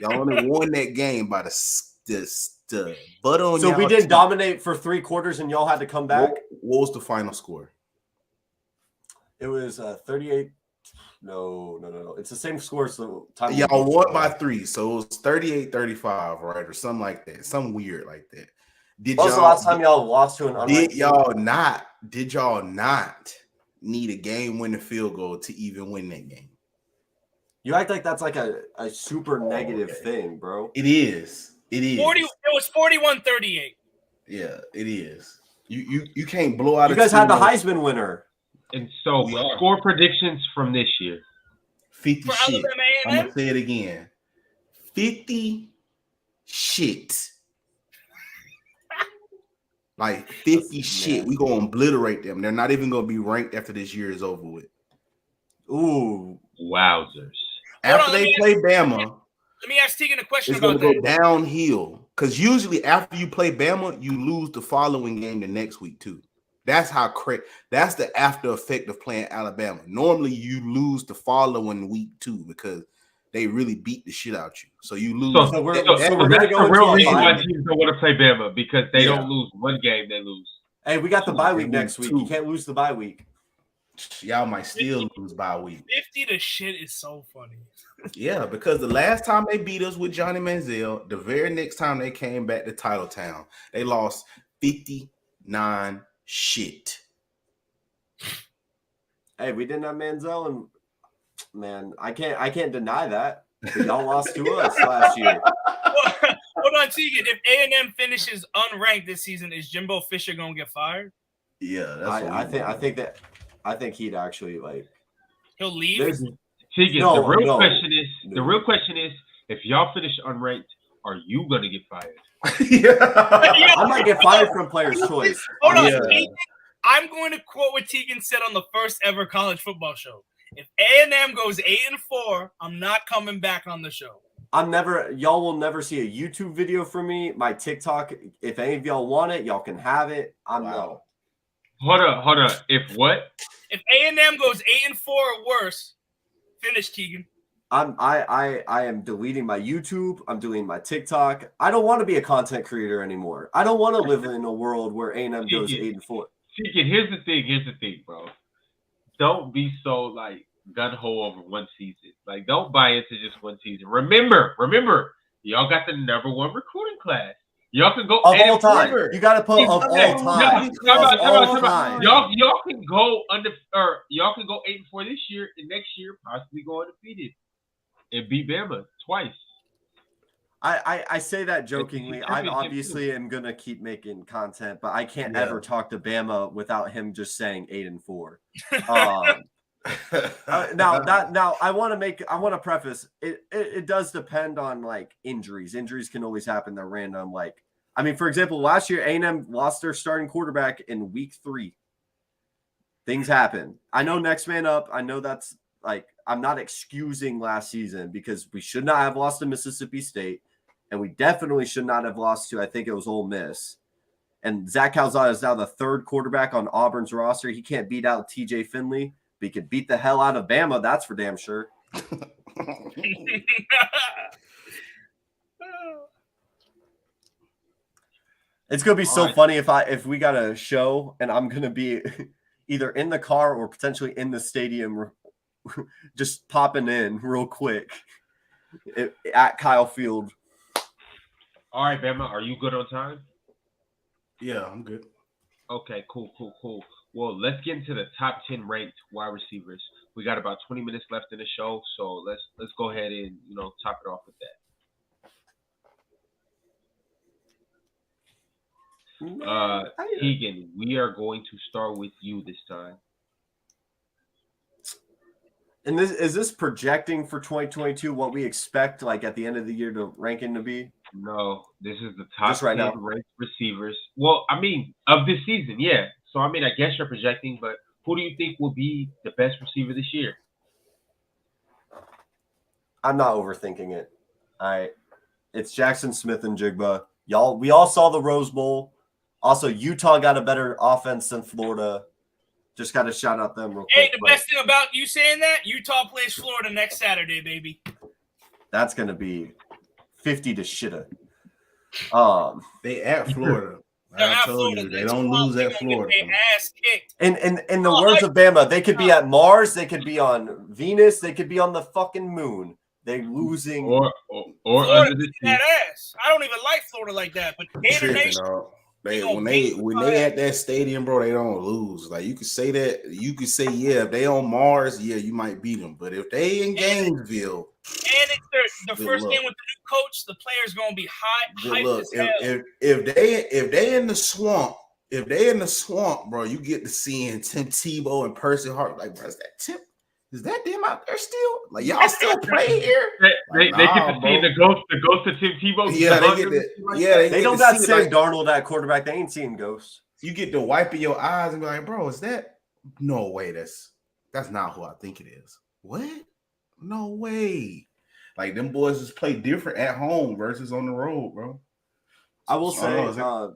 Y'all only won that game by the butter on. So we didn't dominate for 3 quarters, and y'all had to come back. What was the final score? It was 38. No. It's the same score. So y'all won by 3, so it was 38-35, right, or something like that. Something weird like that. When was the last time y'all lost to an unranked team? Did y'all not need a game-winning field goal to even win that game? You act like that's like a super negative thing, bro. It is. It was 41-38. Yeah, it is. You can't blow out. You guys had the Heisman winner. And so, score predictions from this year. 50 For shit. Alabama I'm A&M? going to say it again. 50 shit. Like 50 shit. We going to obliterate them. They're not even going to be ranked after this year is over with. Ooh. Wowzers. After they play Bama, let me ask Tegan a question it's about going to that. go downhill. Because usually after you play Bama, you lose the following game the next week too. That's how that's the after effect of playing Alabama. Normally you lose the following week too because they really beat the shit out you. So you lose. So we're that's gonna go the real into reason a why bye teams don't want to play Bama, because they don't lose one game, they lose. Hey, we got the bye week next week. You can't lose the bye week. Y'all might still lose bye week. 50 to shit is so funny. Yeah, because the last time they beat us with Johnny Manziel, the very next time they came back to Titletown, they lost 59 shit. Hey, we didn't have Manziel, and man, I can't deny that. Y'all lost to us last year. Hold on, Tegan. If A&M finishes unranked this season, is Jimbo Fisher gonna get fired? Yeah, that's I think he'd actually like. He'll leave. Tegan, the real question is, if y'all finish unranked, are you gonna get fired? I might get fired from Players' Choice. Hold on, Tegan, I'm going to quote what Tegan said on the first ever college football show. If A&M goes 8-4, I'm not coming back on the show. Y'all will never see a YouTube video from me. My TikTok, if any of y'all want it, y'all can have it. No. Hold on. If what? If A&M goes 8-4 or worse, finish, Keegan. I am deleting my YouTube. I'm deleting my TikTok. I don't want to be a content creator anymore. I don't want to live in a world where A&M goes 8-4. Tegan, here's the thing, bro. Don't be so like gun-ho over one season. Like, don't buy into just one season. Remember, y'all got the number one recruiting class. Y'all can go of all time. You got to put of all time. Y'all can go y'all can go 8-4 this year, and next year possibly go undefeated and beat Bama twice. I say that jokingly. I obviously am gonna keep making content, but I can't ever talk to Bama without him just saying 8-4. Now I want to preface it does depend on like injuries. Injuries can always happen. They're random. Like, I mean, for example, last year A&M lost their starting quarterback in week 3. Things happen. I know next man up. I know that's like, I'm not excusing last season because we should not have lost to Mississippi State, and we definitely should not have lost to, I think it was Ole Miss. And Zach Calzada is now the 3rd quarterback on Auburn's roster. He can't beat out TJ Finley. He could beat the hell out of Bama, that's for damn sure. It's gonna be so funny if we got a show and I'm gonna be either in the car or potentially in the stadium, just popping in real quick at Kyle Field. All right, Bama, are you good on time? Yeah, I'm good. Okay, cool. Well, let's get into the top 10 ranked wide receivers. We got about 20 minutes left in the show, so let's go ahead and top it off with that. Tegan, we are going to start with you this time. And is this projecting for 2022 what we expect like at the end of the year to ranking to be? No, this is the top 10 ranked receivers. Well, I mean, of this season, yeah. So, I mean, I guess you're projecting, but who do you think will be the best receiver this year? I'm not overthinking it. It's Jackson Smith and Jigba. We all saw the Rose Bowl. Also, Utah got a better offense than Florida. Just got to shout out them real quick. Hey, the best thing about you saying that, Utah plays Florida next Saturday, baby. That's going to be 50 to shitta. They at Florida. I told you, they don't lose at Florida. Ass kicked. And in the words of Bama, they could be at Mars, they could be on Venus, they could be on the fucking moon. They losing or Florida under the that ass. I don't even like Florida like that, but Gator Nation. When they at that stadium, bro, they don't lose. Like, you could say that. You could say, yeah, if they on Mars, yeah, you might beat them. But if they in Gainesville, and it's their first game with the new coach, the players gonna be hyped as hell. If they in the swamp, if they in the swamp, bro, you get to seeing Tim Tebow and Percy Hart. Like, bro, is that Tim? Is that them out there still? Like, y'all still play here? They get to see the ghost of Tim Tebow. Yeah, they get to. They don't got Sam Darnold at quarterback. They ain't seeing ghosts. You get to wiping your eyes and be like, bro, is that? No way. That's not who I think it is. What? No way. Like, them boys just play different at home versus on the road, bro. I will say,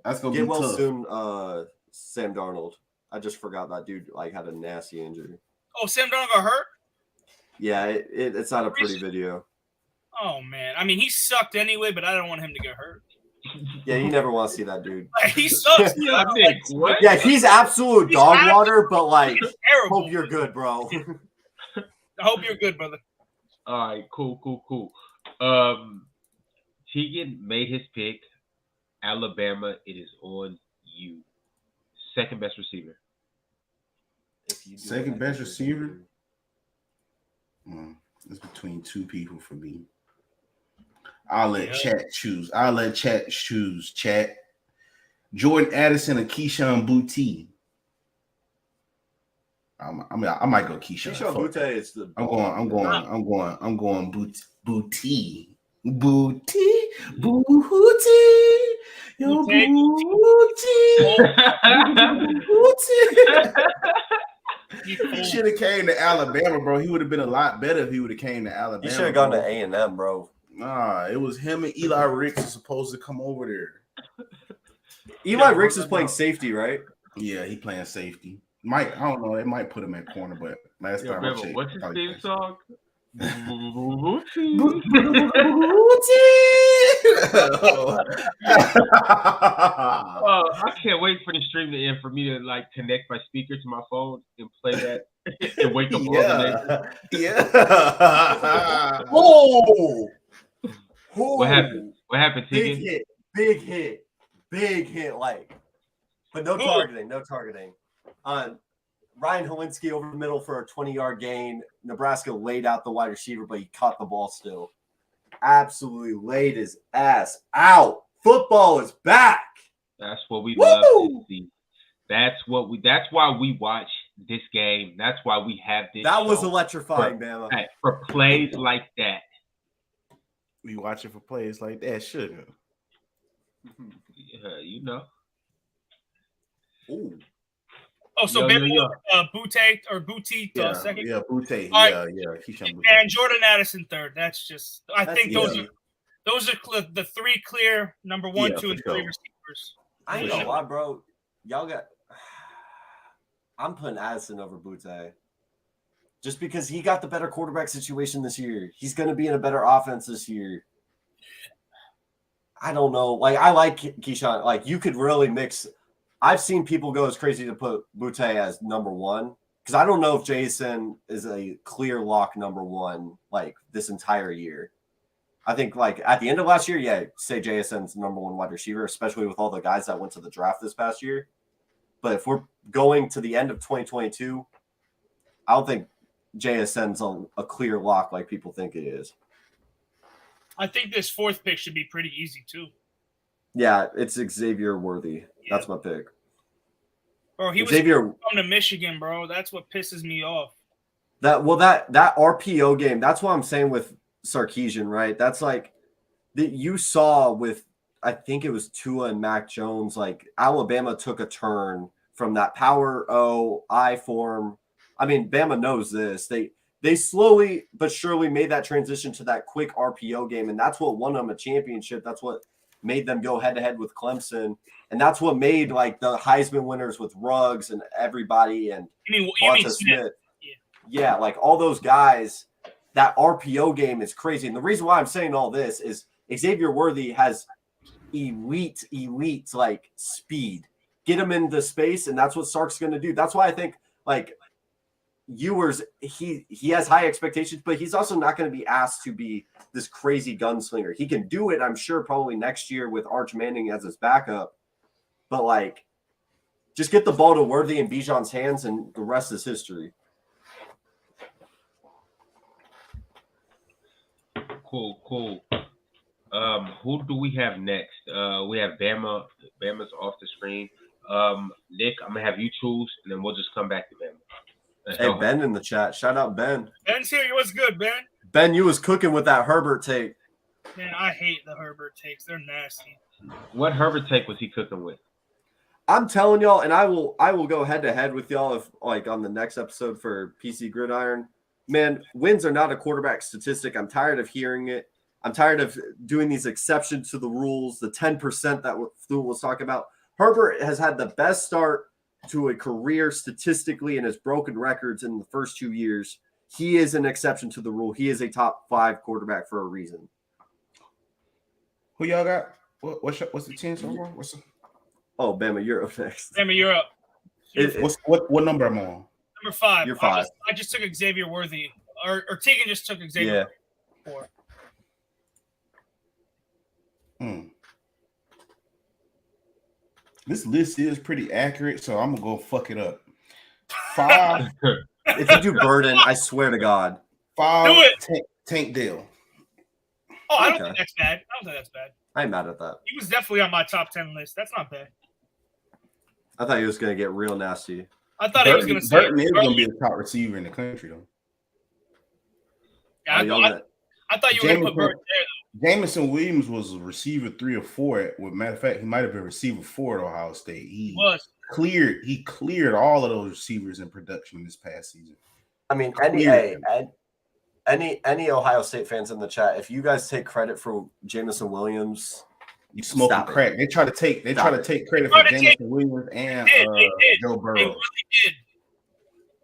that's gonna get be well tough. soon. Sam Darnold. I just forgot that dude like had a nasty injury. Oh, Sam Darnold got hurt? Yeah, it's not a pretty video. Oh man, I mean he sucked anyway, but I don't want him to get hurt. Yeah, you never want to see that dude. He sucks. What? Yeah, he's absolute dog water, but like, terrible. hope you're good, bro. I hope you're good, brother. All right, cool. Tegan made his pick. Alabama, it is on you. Second best receiver. Second best receiver? It's between two people for me. I'll let Chat choose. Chat. Jordan Addison and Keyshawn Boutte. I might go Keyshawn. Keyshawn Boutte is the. I'm going Boutte. Yo, He should have came to Alabama, bro. He would have been a lot better if he would have came to Alabama. He should have gone to A&M, bro. Nah, it was him and Eli Ricks was supposed to come over there. Eli Ricks is playing safety, right? Yeah, he playing safety. I don't know. They might put him at corner, but last time I checked, what's his theme song? I can't wait for the stream to end for me to like connect my speaker to my phone and play that and wake up. Yeah. Oh, what happened? What happened, Tegan? Big hit. Like, but no targeting. Ryan Helinski over the middle for a 20-yard gain. Nebraska laid out the wide receiver, but he caught the ball still. Absolutely laid his ass out. Football is back. That's what we love to see. That's why we watch this game. That's why we have this. That was electrifying, Bama. For plays like that. We watch it for plays like that, sugar. You know. Ooh. Oh, so Boutte or Boutte second? Yeah, Boutte. All Yeah. And Jordan Addison third. I think those are the three clear number 1, 2, and 3 receivers. I ain't gonna lie, bro. I'm putting Addison over Boutte. Just because he got the better quarterback situation this year. He's gonna be in a better offense this year. I don't know. Like, I like Keyshawn. Like, you could really mix. I've seen people go as crazy to put Boutte as number 1 because I don't know if Jason is a clear lock number 1 like this entire year. I think like at the end of last year, say JSN's number 1 wide receiver, especially with all the guys that went to the draft this past year. But if we're going to the end of 2022, I don't think JSN's a clear lock like people think it is. I think this 4th pick should be pretty easy too. Yeah, it's Xavier Worthy. Yeah. That's my pick. Bro, he was from to Michigan, bro. That's what pisses me off. That RPO game, that's what I'm saying with Sarkisian, right? That's like that you saw with, I think it was Tua and Mac Jones, like Alabama took a turn from that power O I form. I mean, Bama knows this. They slowly but surely made that transition to that quick RPO game, and that's what won them a championship. That's what made them go head-to-head with Clemson, and that's what made like the Heisman winners with Ruggs and everybody and Devonta Smith. Yeah, like all those guys, that RPO game is crazy. And the reason why I'm saying all this is Xavier Worthy has elite like speed. Get him into space, and that's what Sark's going to do. That's why I think like Ewers, he has high expectations, but he's also not going to be asked to be this crazy gunslinger. He can do it, I'm sure, probably next year with Arch Manning as his backup. But like, just get the ball to Worthy and Bijan's hands, and the rest is history. Cool. Who do we have next? We have Bama. Bama's off the screen. Nick, I'm gonna have you choose, and then we'll just come back to Bama. Hey, Ben in the chat. Shout out Ben. Ben's here. What's good, Ben? Ben, you was cooking with that Herbert take. Man, I hate the Herbert takes. They're nasty. What Herbert take was he cooking with? I'm telling y'all, and I will go head to head with y'all if like on the next episode for PC Gridiron. Man, wins are not a quarterback statistic. I'm tired of hearing it. I'm tired of doing these exceptions to the rules, the 10% that Stewart was talking about. Herbert has had the best start to a career statistically and has broken records in the first 2 years. He is an exception to the rule. He is a top 5 quarterback for a reason. Who y'all got? What's the team so far? Oh, Bama, you're up next. Bama, you're up. What number am I on? Number 5. You're 5. I just took Xavier Worthy. Or Tegan just took Xavier 4. This list is pretty accurate, so I'm gonna go fuck it up. 5. If you do Burden, I swear to God. 5. Do it. Tank Dale. Oh, I don't think that's bad. I ain't mad at that. He was definitely on my top 10 list. That's not bad. I thought he was going to get real nasty. I thought he was going to say Burton is going to be the top receiver in the country, though. Yeah, I thought you were going to put Burton there. Jameson Williams was a receiver 3 or 4. Matter of fact, he might have been receiver 4 at Ohio State. He cleared all of those receivers in production this past season. I mean, any Ohio State fans in the chat, if you guys take credit for Jameson Williams, you smoking crack. They try to take credit for Jameson Williams and Joe Burrow. They really did.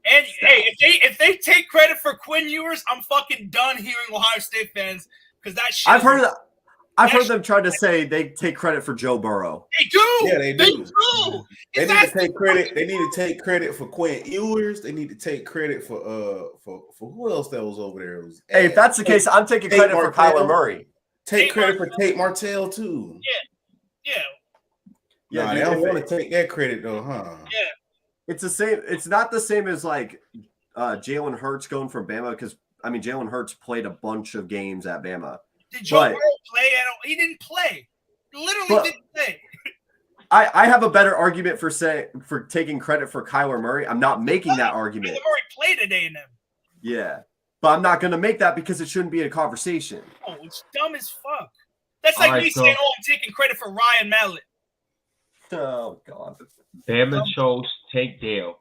And hey, if they take credit for Quinn Ewers, I'm fucking done hearing Ohio State fans because that shit. I've heard them try to say they take credit for Joe Burrow. They do. Yeah, they do. They need to take credit. They need to take credit for Quinn Ewers. They need to take credit for who else that was over there. Hey, if that's the case, I'm taking credit for Kyler Murray. Take credit for Tate Martell too. Yeah. They don't want to take that credit though, huh? Yeah. It's the same. It's not the same as like Jalen Hurts going from Bama because I mean Jalen Hurts played a bunch of games at Bama. Did Joe Burrow play? He didn't play. Literally didn't play. I have a better argument for taking credit for Kyler Murray. I'm not making that argument. Kyler Murray played today in them. Yeah, but I'm not going to make that because it shouldn't be a conversation. Oh, it's dumb as fuck. That's like me saying, "Oh, I'm taking credit for Ryan Mallett." Oh God. Bama chose Tank Dale.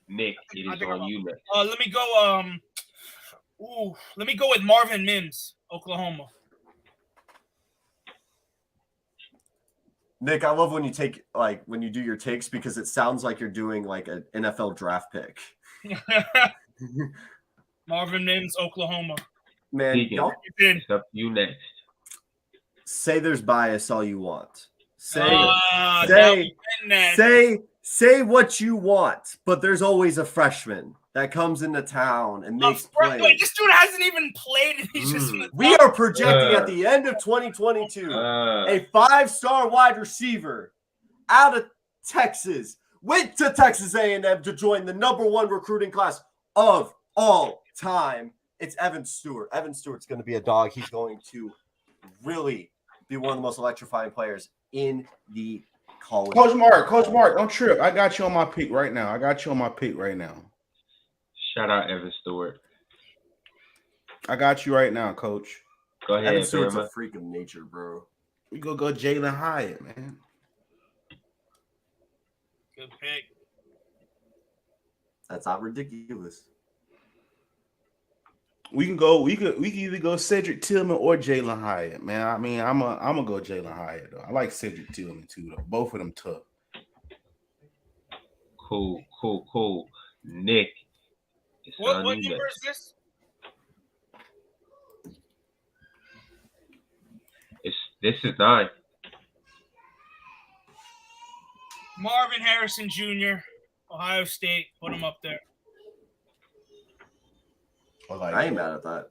Nick, it is on you next. Let me go. Let me go with Marvin Mims, Oklahoma. Nick, I love when you when you do your takes because it sounds like you're doing like an NFL draft pick. Marvin Mims, Oklahoma. Man, it's up to you next. Say there's bias all you want. Say what you want, but there's always a freshman that comes into town and makes plays. Wait, this dude hasn't even played. And he's just we are projecting at the end of 2022 a 5-star wide receiver out of Texas went to Texas A&M to join the #1 recruiting class of all time. It's Evan Stewart. Evan Stewart's going to be a dog. He's going to really be one of the most electrifying players in the college. Coach Mark, don't trip. I got you on my pick right now. Shout out Evan Stewart. I got you right now, Coach. Go ahead, Evan Stewart's a freak of nature, bro. We go Jalen Hyatt, man. Good pick. That's not ridiculous. We can either go Cedric Tillman or Jalen Hyatt, man. I mean, I'm gonna go Jalen Hyatt though. I like Cedric Tillman too, though. Both of them tough. Cool. Nick. What number is this? This is 9. Marvin Harrison Jr., Ohio State. Put him up there. I ain't mad at that.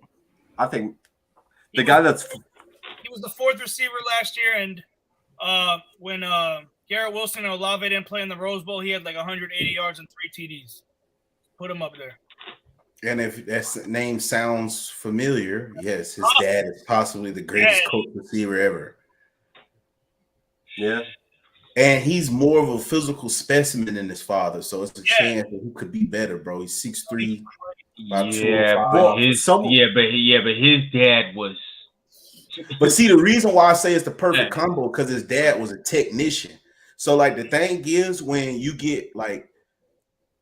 I think he was the 4th receiver last year, and when Garrett Wilson and Olave didn't play in the Rose Bowl, he had like 180 yards and 3 TDs. Put him up there. And if that name sounds familiar, yes, his dad is possibly the greatest coach receiver ever. Yeah. And he's more of a physical specimen than his father, so it's a chance that he could be better, bro. He's 6'3", about 205. But his dad was. But see, the reason why I say it's the perfect combo because his dad was a technician. So like the thing is when you get like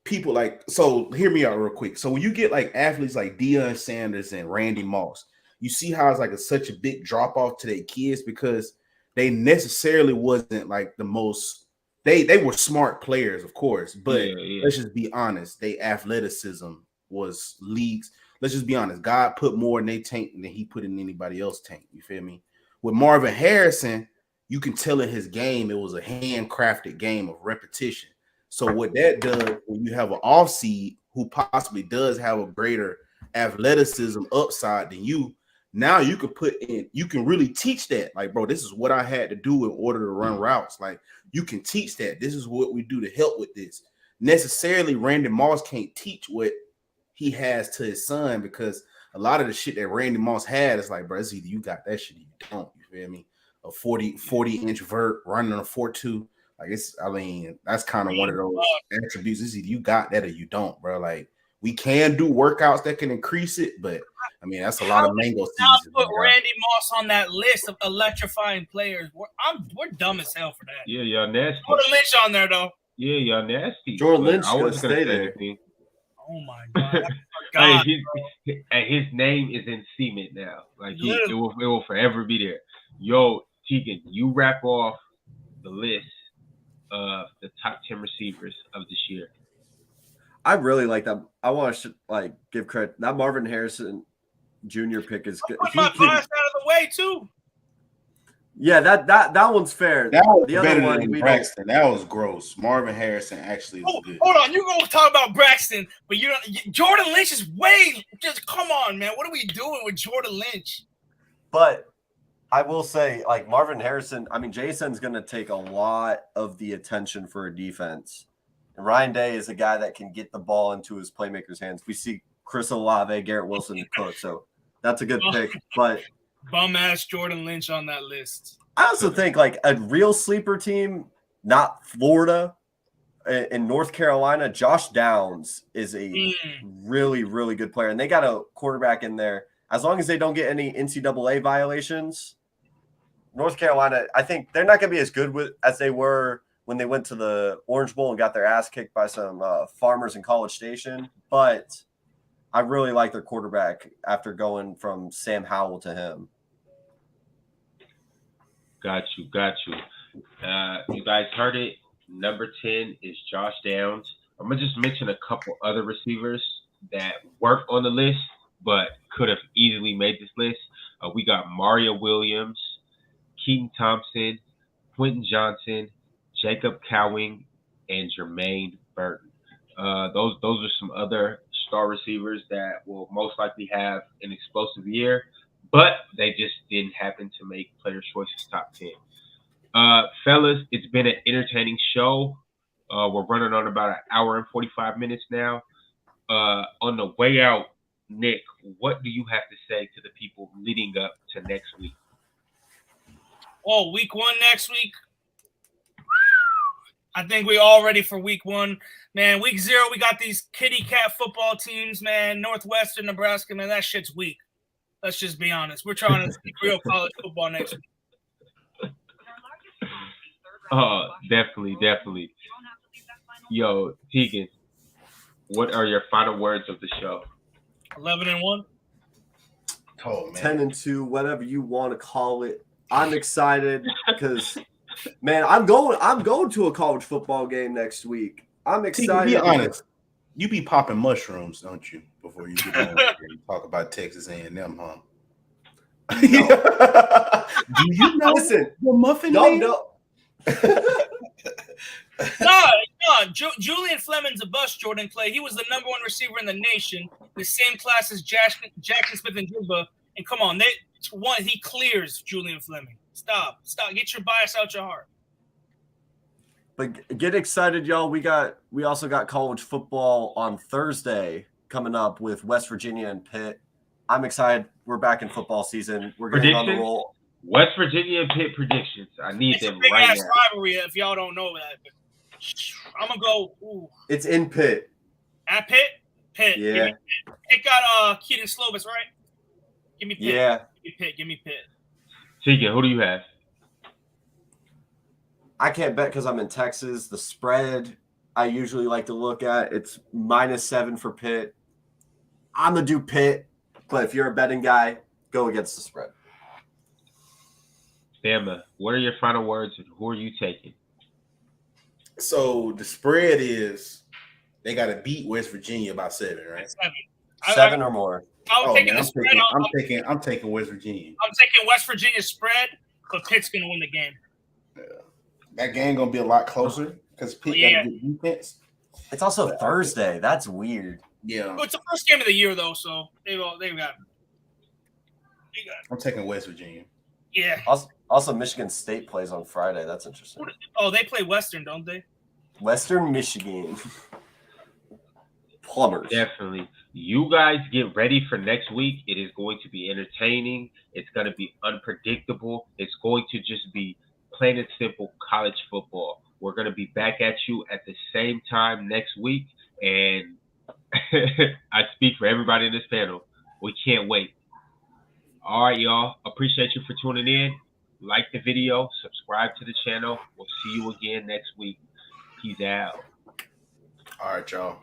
people like, so hear me out real quick. So when you get like athletes like Deion Sanders and Randy Moss, you see how it's like such a big drop off to their kids because they necessarily wasn't like the most. They were smart players, of course, but let's just be honest. They athleticism was leagues. Let's just be honest. God put more in their tank than he put in anybody else's tank. You feel me? With Marvin Harrison, you can tell in his game it was a handcrafted game of repetition. So what that does when you have an off seed who possibly does have a greater athleticism upside than you, now you can put in, you can really teach that. Like, bro, this is what I had to do in order to run routes. Like, you can teach that. This is what we do to help with this. Necessarily, Randy Moss can't teach what he has to his son because a lot of the shit that Randy Moss had is like, bro, it's either you got that shit or you don't. You feel me? A 40-inch vert running on a 4.2. Like, it's, I mean, that's kind of one of those attributes. It's either you got that or you don't, bro. Like, we can do workouts that can increase it, but I mean, that's a lot of mango season. Put Randy Moss on that list of electrifying players. We're dumb as hell for that. Yeah, y'all nasty. Put Lynch on there though. Yeah, y'all nasty. Jordan Lynch I wasn't gonna stay say there. anything. Oh my god! His name is in cement now. Like it will forever be there. Yo, Tegan, you wrap off the list of the top 10 receivers of this year. I really like that. I want to give credit. That Marvin Harrison Jr. pick is good. Put my bias out of the way too. Yeah, that one's fair. That was the better other one, than Braxton. That was gross. Marvin Harrison actually was good. Hold on, you gonna talk about Braxton, but you don't. Jordan Lynch is just come on, man. What are we doing with Jordan Lynch? But I will say, like Marvin Harrison, I mean, Jason's gonna take a lot of the attention for a defense. And Ryan Day is a guy that can get the ball into his playmakers' hands. We see Chris Olave, Garrett Wilson, and Cook, so that's a good pick. But bum ass Jordan Lynch on that list. I also think like a real sleeper team, not Florida, in North Carolina, Josh Downs is a really, really good player. And they got a quarterback in there. As long as they don't get any NCAA violations, North Carolina, I think they're not going to be as good as they were when they went to the Orange Bowl and got their ass kicked by some farmers in College Station. But I really like their quarterback after going from Sam Howell to him. Got you. You guys heard it. Number 10 is Josh Downs. I'm going to just mention a couple other receivers that weren't on the list but could have easily made this list. We got Mario Williams, Keaton Thompson, Quentin Johnson, Jacob Cowing, and Jermaine Burton. Those are some other star receivers that will most likely have an explosive year, but they just didn't happen to make Players' Choice's top 10. Fellas, it's been an entertaining show. We're running on about an hour and 45 minutes now. On the way out, Nick, what do you have to say to the people leading up to next week? Oh, week 1 next week. I think we're all ready for week 1. Man, week 0, we got these kitty cat football teams, man. Northwestern, Nebraska, man, that shit's weak. Let's just be honest. We're trying to see real college football next week. Oh, definitely. Yo, Tegan, what are your final words of the show? 11-1. Oh, man. 10-2, whatever you want to call it. I'm excited because, man, I'm going to a college football game next week. I'm excited. Be honest, you be popping mushrooms, don't you? Before you get on here and talk about Texas A&M, huh? No. Do you know Listen, the muffin y'all man? know. No. Julian Fleming's a bust, Jordan Clay. He was the number 1 receiver in the nation, the same class as Jackson Smith and Jigba. And come on, he clears Julian Fleming. Stop. Get your bias out your heart. But get excited, y'all. We also got college football on Thursday coming up with West Virginia and Pitt. I'm excited. We're back in football season. We're getting on the roll. West Virginia and Pitt predictions. I need them right now. It's a big-ass rivalry if y'all don't know that. I'm going to go. Ooh. It's in Pitt. At Pitt? Pitt. Yeah. Pitt got Keaton Slovis, right? Give me Pitt. Yeah. Give me Pitt. Tegan, who do you have? I can't bet because I'm in Texas. The spread I usually like to look at, it's -7 for Pitt. I'm going to do Pitt, but if you're a betting guy, go against the spread. Bama, what are your final words and who are you taking? So the spread is they got to beat West Virginia by 7, right? 7 or more. I'm taking West Virginia. I'm taking West Virginia spread, but Pitt's going to win the game. Yeah. That game going to be a lot closer because Pitt got a good defense. It's also Thursday. That's weird. Yeah. Well, it's the first game of the year, though, so they've got. I'm taking West Virginia. Yeah. Also, Michigan State plays on Friday. That's interesting. Oh, they play Western, don't they? Western Michigan. Plumbers. Definitely. You guys get ready for next week. It is going to be entertaining. It's going to be unpredictable. It's going to just be plain and simple college football. We're going to be back at you at the same time next week. And I speak for everybody in this panel. We can't wait. All right, y'all. Appreciate you for tuning in. Like the video. Subscribe to the channel. We'll see you again next week. Peace out. All right, y'all.